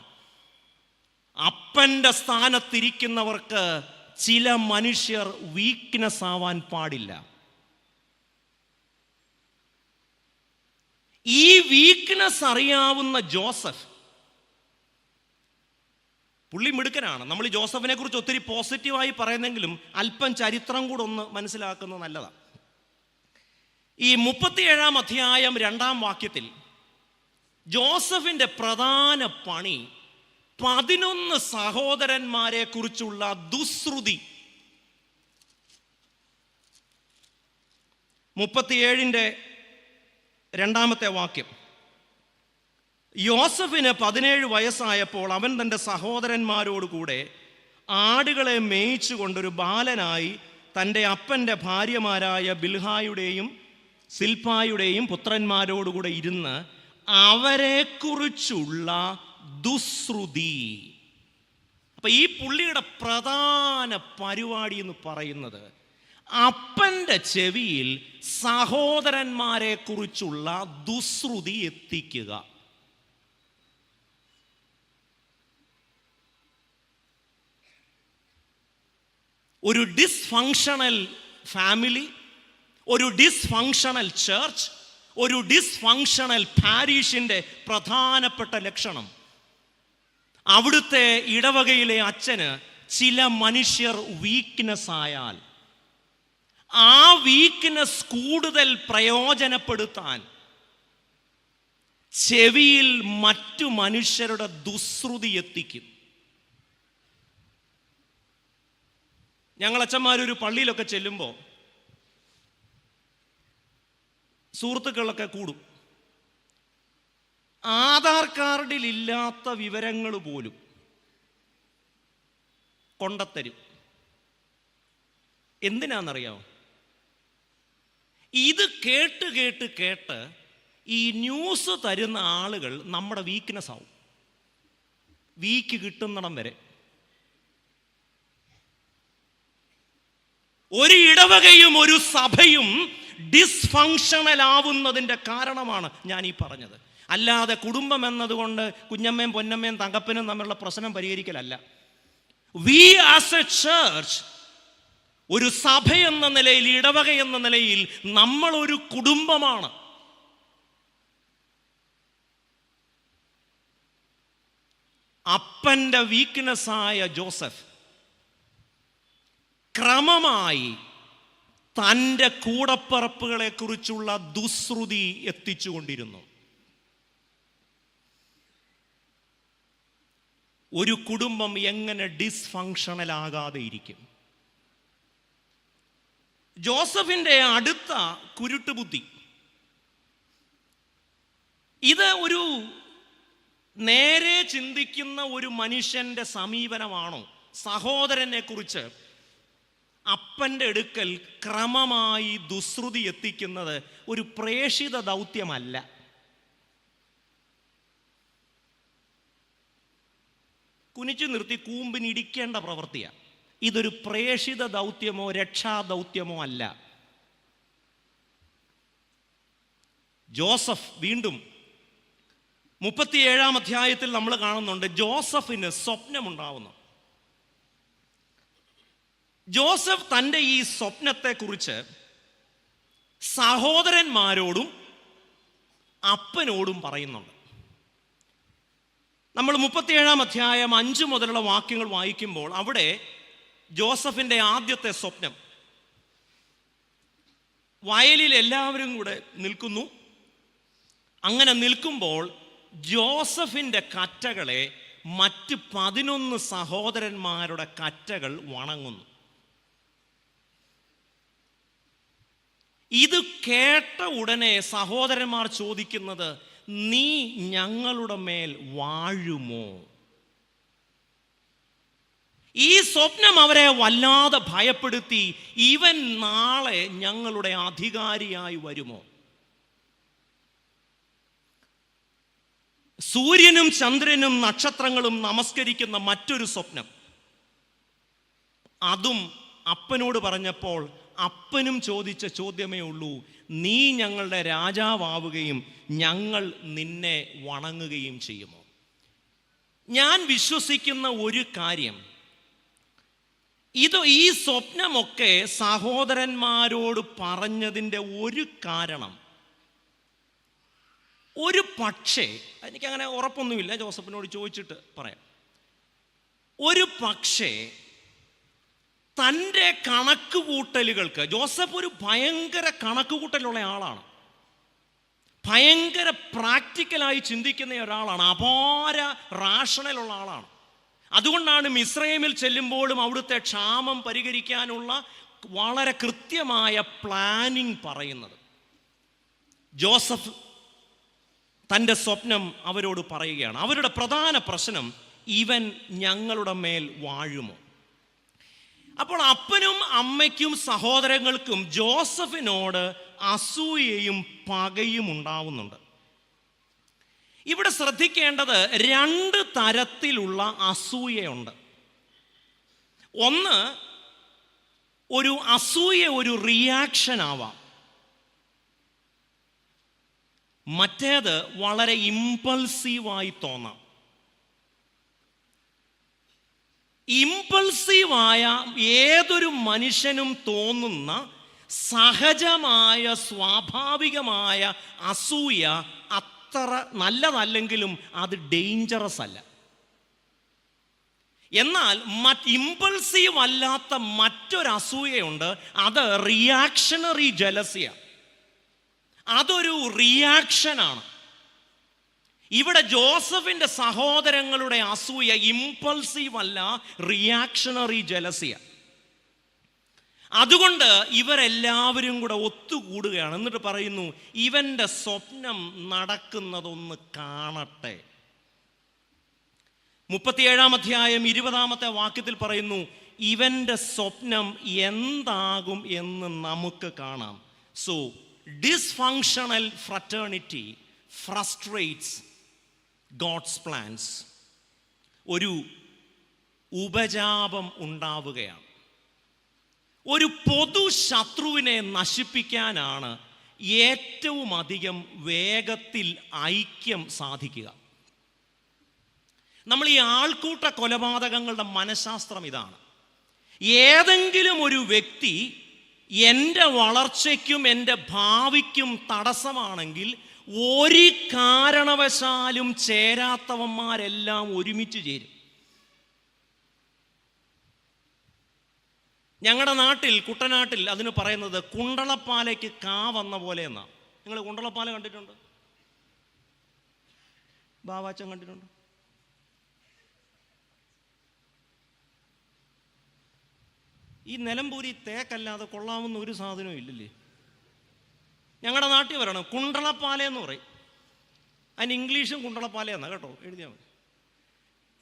അപ്പൻ്റെ സ്ഥാനത്തിരിക്കുന്നവർക്ക് ചില മനുഷ്യർ വീക്ക്നെസ് ആവാൻ പാടില്ല. ഈ വീക്ക്നെസ് അറിയാവുന്ന ജോസഫ്, പുള്ളി മിടുക്കനാണ്. നമ്മൾ ജോസഫിനെ കുറിച്ച് ഒത്തിരി പോസിറ്റീവായി പറയുന്നെങ്കിലും അല്പം ചരിത്രം കൂടെ ഒന്ന് മനസ്സിലാക്കുന്നത് നല്ലതാണ്. ഈ 37-ാം അധ്യായം 2-ാം വാക്യത്തിൽ ജോസഫിൻ്റെ പ്രധാന പണി 11 സഹോദരന്മാരെ കുറിച്ചുള്ള ദുശ്രുതി. 37-ന്റെ 2-ാമത്തെ വാക്യം, യോസഫിന് 17 വയസ്സായപ്പോൾ അവൻ തൻ്റെ സഹോദരന്മാരോടുകൂടെ ആടുകളെ മേയിച്ചു കൊണ്ടൊരു ബാലനായി തൻ്റെ അപ്പൻ്റെ ഭാര്യമാരായ ബിൽഹായുടെയും സിൽപ്പായുടെയും പുത്രന്മാരോടുകൂടെ ഇരുന്ന് അവരെക്കുറിച്ചുള്ള ദുശ്രുതി. അപ്പൊ ഈ പുള്ളിയുടെ പ്രധാന പരിപാടി എന്ന് പറയുന്നത് അപ്പൻ്റെ ചെവിയിൽ സഹോദരന്മാരെ കുറിച്ചുള്ള ദുശ്രുതി എത്തിക്കുക. ഒരു ഡിസ്ഫങ്ഷണൽ ഫാമിലി, ഒരു ഡിസ്ഫങ്ഷണൽ ചർച്ച്, ഒരു ഡിസ്ഫങ്ഷണൽ പാരീഷിൻ്റെ പ്രധാനപ്പെട്ട ലക്ഷണം അവിടുത്തെ ഇടവകയിലെ അച്ഛന് ചില മനുഷ്യർ വീക്ക്നെസ് ആയാൽ ആ വീക്ക്നെസ് കൂടുതൽ പ്രയോജനപ്പെടുത്താൻ ചെവിയിൽ മറ്റു മനുഷ്യരുടെ ദുശ്രുതി എത്തിക്കും. ഞങ്ങൾ അച്ഛന്മാരൊരു പള്ളിയിലൊക്കെ ചെല്ലുമ്പോൾ സുഹൃത്തുക്കളൊക്കെ കൂടും. ആധാർ കാർഡിലില്ലാത്ത വിവരങ്ങൾ പോലും കൊണ്ടത്തരും. എന്തിനാണെന്നറിയാമോ? ഇത് കേട്ട് കേട്ട് കേട്ട് ഈ ന്യൂസ് തരുന്ന ആളുകൾ നമ്മുടെ വീക്ക്നെസ് ആവും, വീക്ക് കിട്ടുന്നിടം വരെ. ഒരു ഇടവകയും ഒരു സഭയും ഡിസ്ഫങ്ഷണൽ ആവുന്നതിൻ്റെ കാരണമാണ് ഞാൻ ഈ പറഞ്ഞത്. അല്ലാതെ കുടുംബം എന്നതുകൊണ്ട് കുഞ്ഞമ്മയും പൊന്നമ്മയും തങ്കപ്പനും തമ്മിലുള്ള പ്രശ്നം പരിഹരിക്കലല്ല. വി ആസ് എ ചർച്ച്, ഒരു സഭ എന്ന നിലയിൽ, ഇടവക എന്ന നിലയിൽ നമ്മൾ ഒരു കുടുംബമാണ്. അപ്പൻ്റെ വീക്ക്നെസ്സായ ജോസഫ് ക്രമമായി തൻ്റെ കൂടപ്പിറപ്പുകളെ കുറിച്ചുള്ള ദുശ്രുതി എത്തിച്ചുകൊണ്ടിരുന്നു. ഒരു കുടുംബം എങ്ങനെ ഡിസ്ഫങ്ഷണലാകാതെ ഇരിക്കും? ജോസഫിൻ്റെ അടുത്ത കുരുട്ടുബുദ്ധി, ഇത് ഒരു നേരെ ചിന്തിക്കുന്ന ഒരു മനുഷ്യൻ്റെ സമീപനമാണോ? സഹോദരനെ കുറിച്ച് അപ്പൻ്റെ അടുക്കൽ ക്രമമായി ദുശ്രുതി എത്തിക്കുന്നത് ഒരു പ്രേഷിത ദൗത്യമല്ല. കുനിച്ചു നിർത്തി കൂമ്പിനിടിക്കേണ്ട പ്രവൃത്തിയാണ്. ഇതൊരു പ്രേഷിത ദൗത്യമോ രക്ഷാദൗത്യമോ അല്ല. ജോസഫ് വീണ്ടും 37-ാം അധ്യായത്തിൽ നമ്മൾ കാണുന്നുണ്ട്, ജോസഫിന് സ്വപ്നമുണ്ടാവുന്നു. ജോസഫ് തൻ്റെ ഈ സ്വപ്നത്തെക്കുറിച്ച് സഹോദരന്മാരോടും അപ്പനോടും പറയുന്നുണ്ട്. നമ്മൾ 37-ാം അധ്യായം 5 മുതലുള്ള വാക്യങ്ങൾ വായിക്കുമ്പോൾ അവിടെ ജോസഫിൻ്റെ ആദ്യത്തെ സ്വപ്നം, വയലിൽ എല്ലാവരും കൂടെ നിൽക്കുന്നു. അങ്ങനെ നിൽക്കുമ്പോൾ ജോസഫിൻ്റെ കറ്റകളെ മറ്റ് 11 സഹോദരന്മാരുടെ കറ്റകൾ വണങ്ങുന്നു. ഇത് കേട്ട ഉടനെ സഹോദരന്മാർ ചോദിക്കുന്നത്, നീ ഞങ്ങളുടെ മേൽ വാഴുമോ? ഈ സ്വപ്നം അവരെ വല്ലാതെ ഭയപ്പെടുത്തി. ഇവൻ നാളെ ഞങ്ങളുടെ അധികാരിയായി വരുമോ? സൂര്യനും ചന്ദ്രനും നക്ഷത്രങ്ങളും നമസ്കരിക്കുന്ന മറ്റൊരു സ്വപ്നം, അതും അപ്പനോട് പറഞ്ഞപ്പോൾ അപ്പനും ചോദിച്ച ചോദ്യമേ ഉള്ളൂ, നീ ഞങ്ങളുടെ രാജാവാവുകയും ഞങ്ങൾ നിന്നെ വണങ്ങുകയും ചെയ്യുമോ? ഞാൻ വിശ്വസിക്കുന്ന ഒരു കാര്യം, ഈ സ്വപ്നമൊക്കെ സഹോദരന്മാരോട് പറഞ്ഞതിൻ്റെ ഒരു കാരണം, ഒരു പക്ഷേ, എനിക്കങ്ങനെ ഉറപ്പൊന്നുമില്ല, ജോസഫിനോട് ചോദിച്ചിട്ട് പറയാം, ഒരു പക്ഷേ തൻ്റെ കണക്കുകൂട്ടലുകൾക്ക്, ജോസഫ് ഒരു ഭയങ്കര കണക്കുകൂട്ടലുള്ള ആളാണ്, ഭയങ്കര പ്രാക്ടിക്കലായി ചിന്തിക്കുന്ന ഒരാളാണ്, അപാര റാഷണലുള്ള ആളാണ്. അതുകൊണ്ടാണ് മിസ്രൈമിൽ ചെല്ലുമ്പോഴും അവിടുത്തെ ക്ഷാമം പരിഹരിക്കാനുള്ള വളരെ കൃത്യമായ പ്ലാനിങ് പറയുന്നത്. ജോസഫ് തൻ്റെ സ്വപ്നം അവരോട് പറയുകയാണ്. അവരുടെ പ്രധാന പ്രശ്നം, ഇവൻ ഞങ്ങളുടെ മേൽ വാഴുമോ? അപ്പോൾ അപ്പനും അമ്മയ്ക്കും സഹോദരങ്ങൾക്കും ജോസഫിനോട് അസൂയയും പകയും ഉണ്ടാവുന്നുണ്ട്. ഇവിടെ ശ്രദ്ധിക്കേണ്ടത് 2 തരത്തിലുള്ള അസൂയയുണ്ട്. ഒന്ന്, ഒരു അസൂയ ഒരു റിയാക്ഷൻ ആവാം. മറ്റേത് വളരെ ഇമ്പൾസീവായി തോന്നാം. ഇമ്പൾസീവായ ഏതൊരു മനുഷ്യനും തോന്നുന്ന സഹജമായ സ്വാഭാവികമായ അസൂയ അത്ര നല്ലതല്ലെങ്കിലും അത് ഡേഞ്ചറസ് അല്ല. എന്നാൽ ഇമ്പൾസീവ് അല്ലാത്ത മറ്റൊരു അസൂയയുണ്ട്, അത് റിയാക്ഷണറി ജലസിയ. അതൊരു റിയാക്ഷനാണ്. ഇവിടെ ജോസഫിൻ്റെ സഹോദരങ്ങളുടെ അസൂയ ഇമ്പൾസീവ് അല്ല, റിയാക്ഷണറി ജലസിയ. അതുകൊണ്ട് ഇവരെല്ലാവരും കൂടെ ഒത്തുകൂടുകയാണ്. എന്നിട്ട് പറയുന്നു, ഇവൻ്റെ സ്വപ്നം നടക്കുന്നതൊന്ന് കാണട്ടെ. 37-ാം അധ്യായം 20-ാമത്തെ വാക്യത്തിൽ പറയുന്നു, ഇവൻ്റെ സ്വപ്നം എന്താകും എന്ന് നമുക്ക് കാണാം. So dysfunctional fraternity frustrates God's plans. ഒരു ഉപജാപം ഉണ്ടാവുകയാണ്. ഒരു പൊതു ശത്രുവിനെ നശിപ്പിക്കാനാണ് ഏറ്റവും അധികം വേഗത്തിൽ ഐക്യം സാധിക്കുക. നമ്മൾ ഈ ആൾക്കൂട്ട കൊലപാതകങ്ങളുടെ മനഃശാസ്ത്രം ഇതാണ്. ഏതെങ്കിലും ഒരു വ്യക്തി എൻ്റെ വളർച്ചയ്ക്കും എൻ്റെ ഭാവിക്കും തടസ്സമാണെങ്കിൽ ഒരു കാരണവശാലും ചേരാത്തവന്മാരെല്ലാം ഒരുമിച്ച് ചേരും. ഞങ്ങളുടെ നാട്ടിൽ, കുട്ടനാട്ടിൽ അതിന് പറയുന്നത് കുണ്ടളപ്പാലയ്ക്ക് കാ വന്ന പോലെ എന്നാണ്. നിങ്ങൾ കുണ്ടളപ്പാല കണ്ടിട്ടുണ്ട്? ബാവാച്ചൻ കണ്ടിട്ടുണ്ട്? ഈ നിലമ്പൂരി തേക്കല്ലാതെ കൊള്ളാവുന്ന ഒരു സാധനവും ഇല്ലല്ലേ. ഞങ്ങളുടെ നാട്ടിൽ പറയണം കുണ്ടളപ്പാലയെന്ന് പറയും. അതിന് ഇംഗ്ലീഷും കുണ്ടളപ്പാലയെന്നാണ് കേട്ടോ, എഴുതിയാൽ മതി.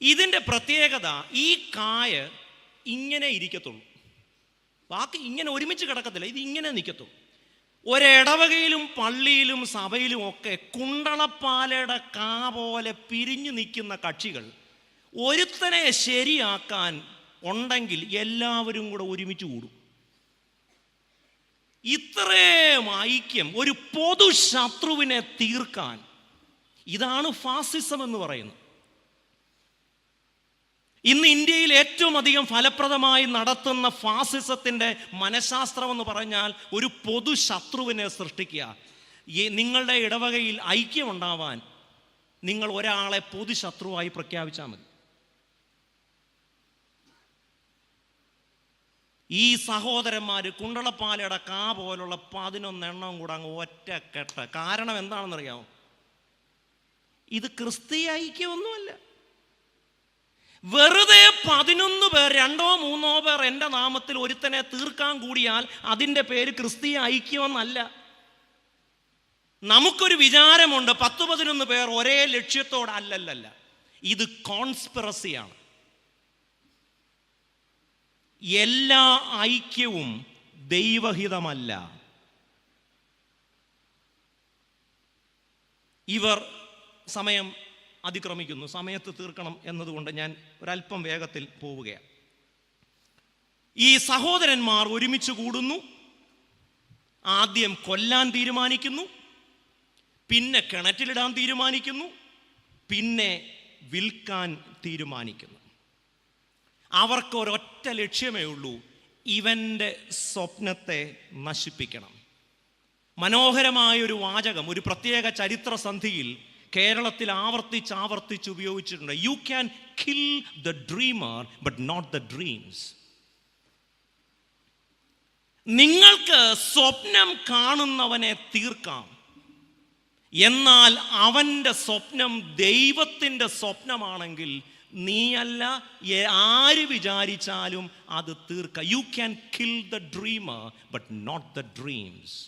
ഇതിൻ്റെ പ്രത്യേകത, ഈ കായ ഇങ്ങനെ ഇരിക്കത്തുള്ളൂ, ബാക്കി ഇങ്ങനെ ഒരുമിച്ച് കിടക്കത്തില്ല, ഇത് ഇങ്ങനെ നിൽക്കത്തുള്ളൂ. ഒരിടവകയിലും പള്ളിയിലും സഭയിലും ഒക്കെ കുണ്ടളപ്പാലയുടെ കാ പോലെ പിരിഞ്ഞു നിൽക്കുന്ന കക്ഷികൾ ഒരുത്തനെ ശരിയാക്കാൻ ഉണ്ടെങ്കിൽ എല്ലാവരും കൂടെ ഒരുമിച്ച് കൂടും. ഇത്രയും ഐക്യം ഒരു പൊതു ശത്രുവിനെ തീർക്കാൻ, ഇതാണ് ഫാസിസം എന്ന് പറയുന്നത്. ഇന്ന് ഇന്ത്യയിൽ ഏറ്റവും അധികം ഫലപ്രദമായി നടത്തുന്ന ഫാസിസത്തിൻ്റെ മനഃശാസ്ത്രം എന്ന് പറഞ്ഞാൽ ഒരു പൊതു ശത്രുവിനെ സൃഷ്ടിക്കുക. നിങ്ങളുടെ ഇടവകയിൽ ഐക്യമുണ്ടാവാൻ നിങ്ങൾ ഒരാളെ പൊതു ശത്രുവായി പ്രഖ്യാപിച്ചാൽ മതി. ഈ സഹോദരന്മാർ കുണ്ടളപ്പാലയുടെ കാ പോലുള്ള 11 എണ്ണം കൂടെ അങ്ങ് ഒറ്റക്കെട്ട്. കാരണം എന്താണെന്നറിയാമോ? ഇത് ക്രിസ്തീയ ഐക്യമൊന്നുമല്ല. വെറുതെ 11 പേർ, 2-3 പേർ എൻ്റെ നാമത്തിൽ ഒരുത്തനെ തീർക്കാൻ കൂടിയാൽ അതിൻ്റെ പേര് ക്രിസ്തീയ ഐക്യമെന്നല്ല. നമുക്കൊരു വിചാരമുണ്ട്, 10-11 പേർ ഒരേ ലക്ഷ്യത്തോടെ. അല്ലല്ല, ഇത് കോൺസ്പിറസിയാണ്. എല്ലാ ഐക്യവും ദൈവഹിതമല്ല. ഇവർ സമയം അതിക്രമിക്കുന്നു, സമയത്ത് തീർക്കണം എന്നതുകൊണ്ട് ഞാൻ ഒരല്പം വേഗത്തിൽ പോവുകയാണ്. ഈ സഹോദരന്മാർ ഒരുമിച്ച് കൂടുന്നു. ആദ്യം കൊല്ലാൻ തീരുമാനിക്കുന്നു, പിന്നെ കിണറ്റിലിടാൻ തീരുമാനിക്കുന്നു, പിന്നെ വിൽക്കാൻ തീരുമാനിക്കുന്നു. അവർക്ക് ഒരൊറ്റ ലക്ഷ്യമേ ഉള്ളൂ, ഇവൻ്റെ സ്വപ്നത്തെ നശിപ്പിക്കണം. മനോഹരമായൊരു വാചകം ഒരു പ്രത്യേക ചരിത്ര സന്ധിയിൽ കേരളത്തിൽ ആവർത്തിച്ച് ഉപയോഗിച്ചിട്ടുണ്ട്. You can kill the dreamer but not the dreams. നിങ്ങൾക്ക് സ്വപ്നം കാണുന്നവനെ തീർക്കാം, എന്നാൽ അവൻ്റെ സ്വപ്നം ദൈവത്തിൻ്റെ സ്വപ്നമാണെങ്കിൽ നീയല്ല, ആര് വിചാരിച്ചാലും അത് തീർക്കാം. You can kill the dreamer but not the dreams.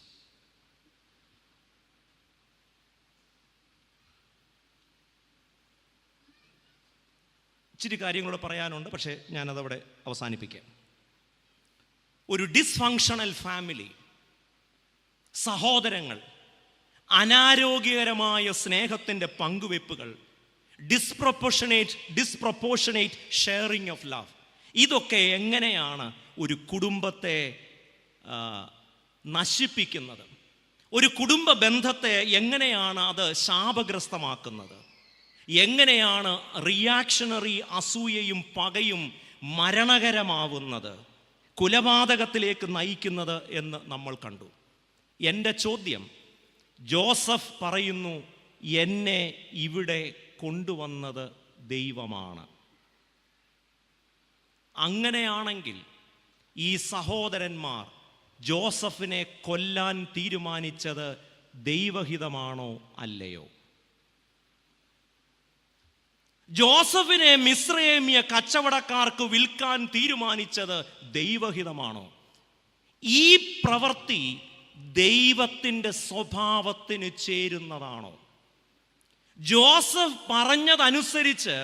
ഇച്ചിരി കാര്യങ്ങളോട് പറയാനുണ്ട്, പക്ഷേ ഞാനതവിടെ അവസാനിപ്പിക്കാം. ഒരു ഡിസ്ഫങ്ഷണൽ ഫാമിലി, സഹോദരങ്ങൾ, അനാരോഗ്യകരമായ സ്നേഹത്തിൻ്റെ പങ്കുവെപ്പുകൾ, ഡിസ്പ്രൊപ്പോർഷനേറ്റ് ഷെയറിങ് ഓഫ് ലവ്, ഇതൊക്കെ എങ്ങനെയാണ് ഒരു കുടുംബത്തെ നശിപ്പിക്കുന്നത്? ഒരു കുടുംബ ബന്ധത്തെ എങ്ങനെയാണ് അത് ശാപഗ്രസ്തമാക്കുന്നത്? എങ്ങനെയാണ് റിയാക്ഷണറി അസൂയയും പകയും മരണകരമാവുന്നത്, കുലപാതകത്തിലേക്ക് നയിക്കുന്നത് എന്ന് നമ്മൾ കണ്ടു. എൻ്റെ ചോദ്യം, ജോസഫ് പറയുന്നു, എന്നെ ഇവിടെ കൊണ്ടുവന്നത് ദൈവമാണ്. അങ്ങനെയാണെങ്കിൽ ഈ സഹോദരന്മാർ ജോസഫിനെ കൊല്ലാൻ തീരുമാനിച്ചത് ദൈവഹിതമാണോ അല്ലയോ? ജോസഫിനെ മിസ്രൈമ്യ കച്ചവടക്കാർക്ക് വിൽക്കാൻ തീരുമാനിച്ചത് ദൈവഹിതമാണോ? ഈ പ്രവൃത്തി ദൈവത്തിൻ്റെ സ്വഭാവത്തിന് ചേരുന്നതാണോ? ജോസഫ് പറഞ്ഞതനുസരിച്ച്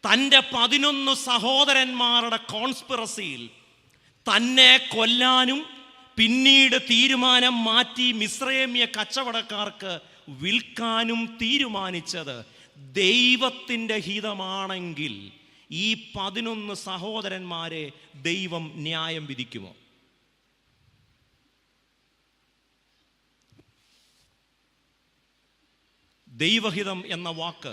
തൻ്റെ 11 സഹോദരന്മാരുടെ കോൺസ്പിറസിയിൽ തന്നെ കൊല്ലാനും പിന്നീട് തീരുമാനം മാറ്റി മിസ്രൈമ്യ കച്ചവടക്കാർക്ക് വിൽക്കാനും തീരുമാനിച്ചത് ദൈവത്തിൻ്റെ ഹിതമാണെങ്കിൽ ഈ 11 സഹോദരന്മാരെ ദൈവം ന്യായം വിധിക്കുമോ? ദൈവഹിതം എന്ന വാക്ക്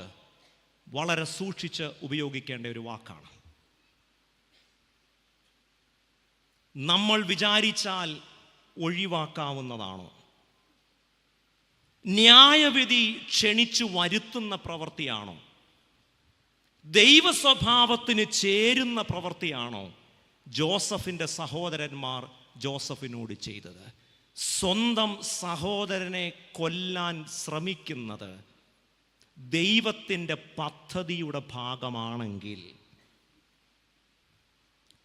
വളരെ സൂക്ഷിച്ച് ഉപയോഗിക്കേണ്ട ഒരു വാക്കാണ്. നമ്മൾ വിചാരിച്ചാൽ ഒഴിവാക്കാവുന്നതാണോ? ന്യായവിധി ക്ഷണിച്ചു വരുത്തുന്ന പ്രവൃത്തിയാണോ? ദൈവ സ്വഭാവത്തിന് ചേരുന്ന പ്രവൃത്തിയാണോ ജോസഫിൻ്റെ സഹോദരന്മാർ ജോസഫിനോട് ചെയ്തത്? സ്വന്തം സഹോദരനെ കൊല്ലാൻ ശ്രമിക്കുന്നത് ദൈവത്തിൻ്റെ പദ്ധതിയുടെ ഭാഗമാണെങ്കിൽ,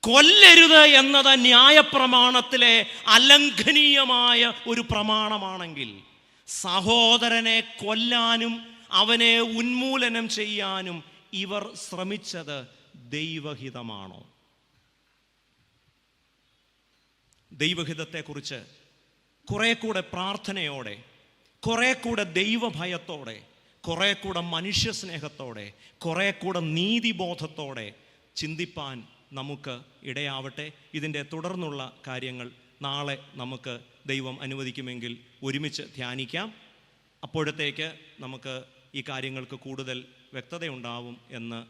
കൊല്ലരുത് എന്നത് ന്യായപ്രമാണത്തിലെ അലംഘനീയമായ ഒരു പ്രമാണമാണെങ്കിൽ, സഹോദരനെ കൊല്ലാനും അവനെ ഉന്മൂലനം ചെയ്യാനും ഇവർ ശ്രമിച്ചത് ദൈവഹിതമാണോ? ദൈവഹിതത്തെക്കുറിച്ച് കുറെ കൂടെ പ്രാർത്ഥനയോടെ, കുറെ കൂടെ ദൈവഭയത്തോടെ, കുറെ കൂടെ മനുഷ്യസ്നേഹത്തോടെ, കുറെ കൂടെ നീതിബോധത്തോടെ ചിന്തിപ്പാൻ നമുക്ക് ഇടയാവട്ടെ. ഇതിൻ്റെ തുടർന്നുള്ള കാര്യങ്ങൾ നാളെ നമുക്ക് ദൈവം അനുവദിക്കുമെങ്കിൽ ഒരുമിച്ച് ധ്യാനിക്കാം. അപ്പോഴത്തേക്ക് നമുക്ക് ഈ കാര്യങ്ങൾക്ക് കൂടുതൽ വ്യക്തതയുണ്ടാവും എന്ന്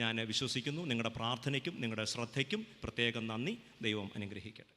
ഞാൻ വിശ്വസിക്കുന്നു. നിങ്ങളുടെ പ്രാർത്ഥനയ്ക്കും നിങ്ങളുടെ ശ്രദ്ധയ്ക്കും പ്രത്യേകം നന്ദി. ദൈവം അനുഗ്രഹിക്കട്ടെ.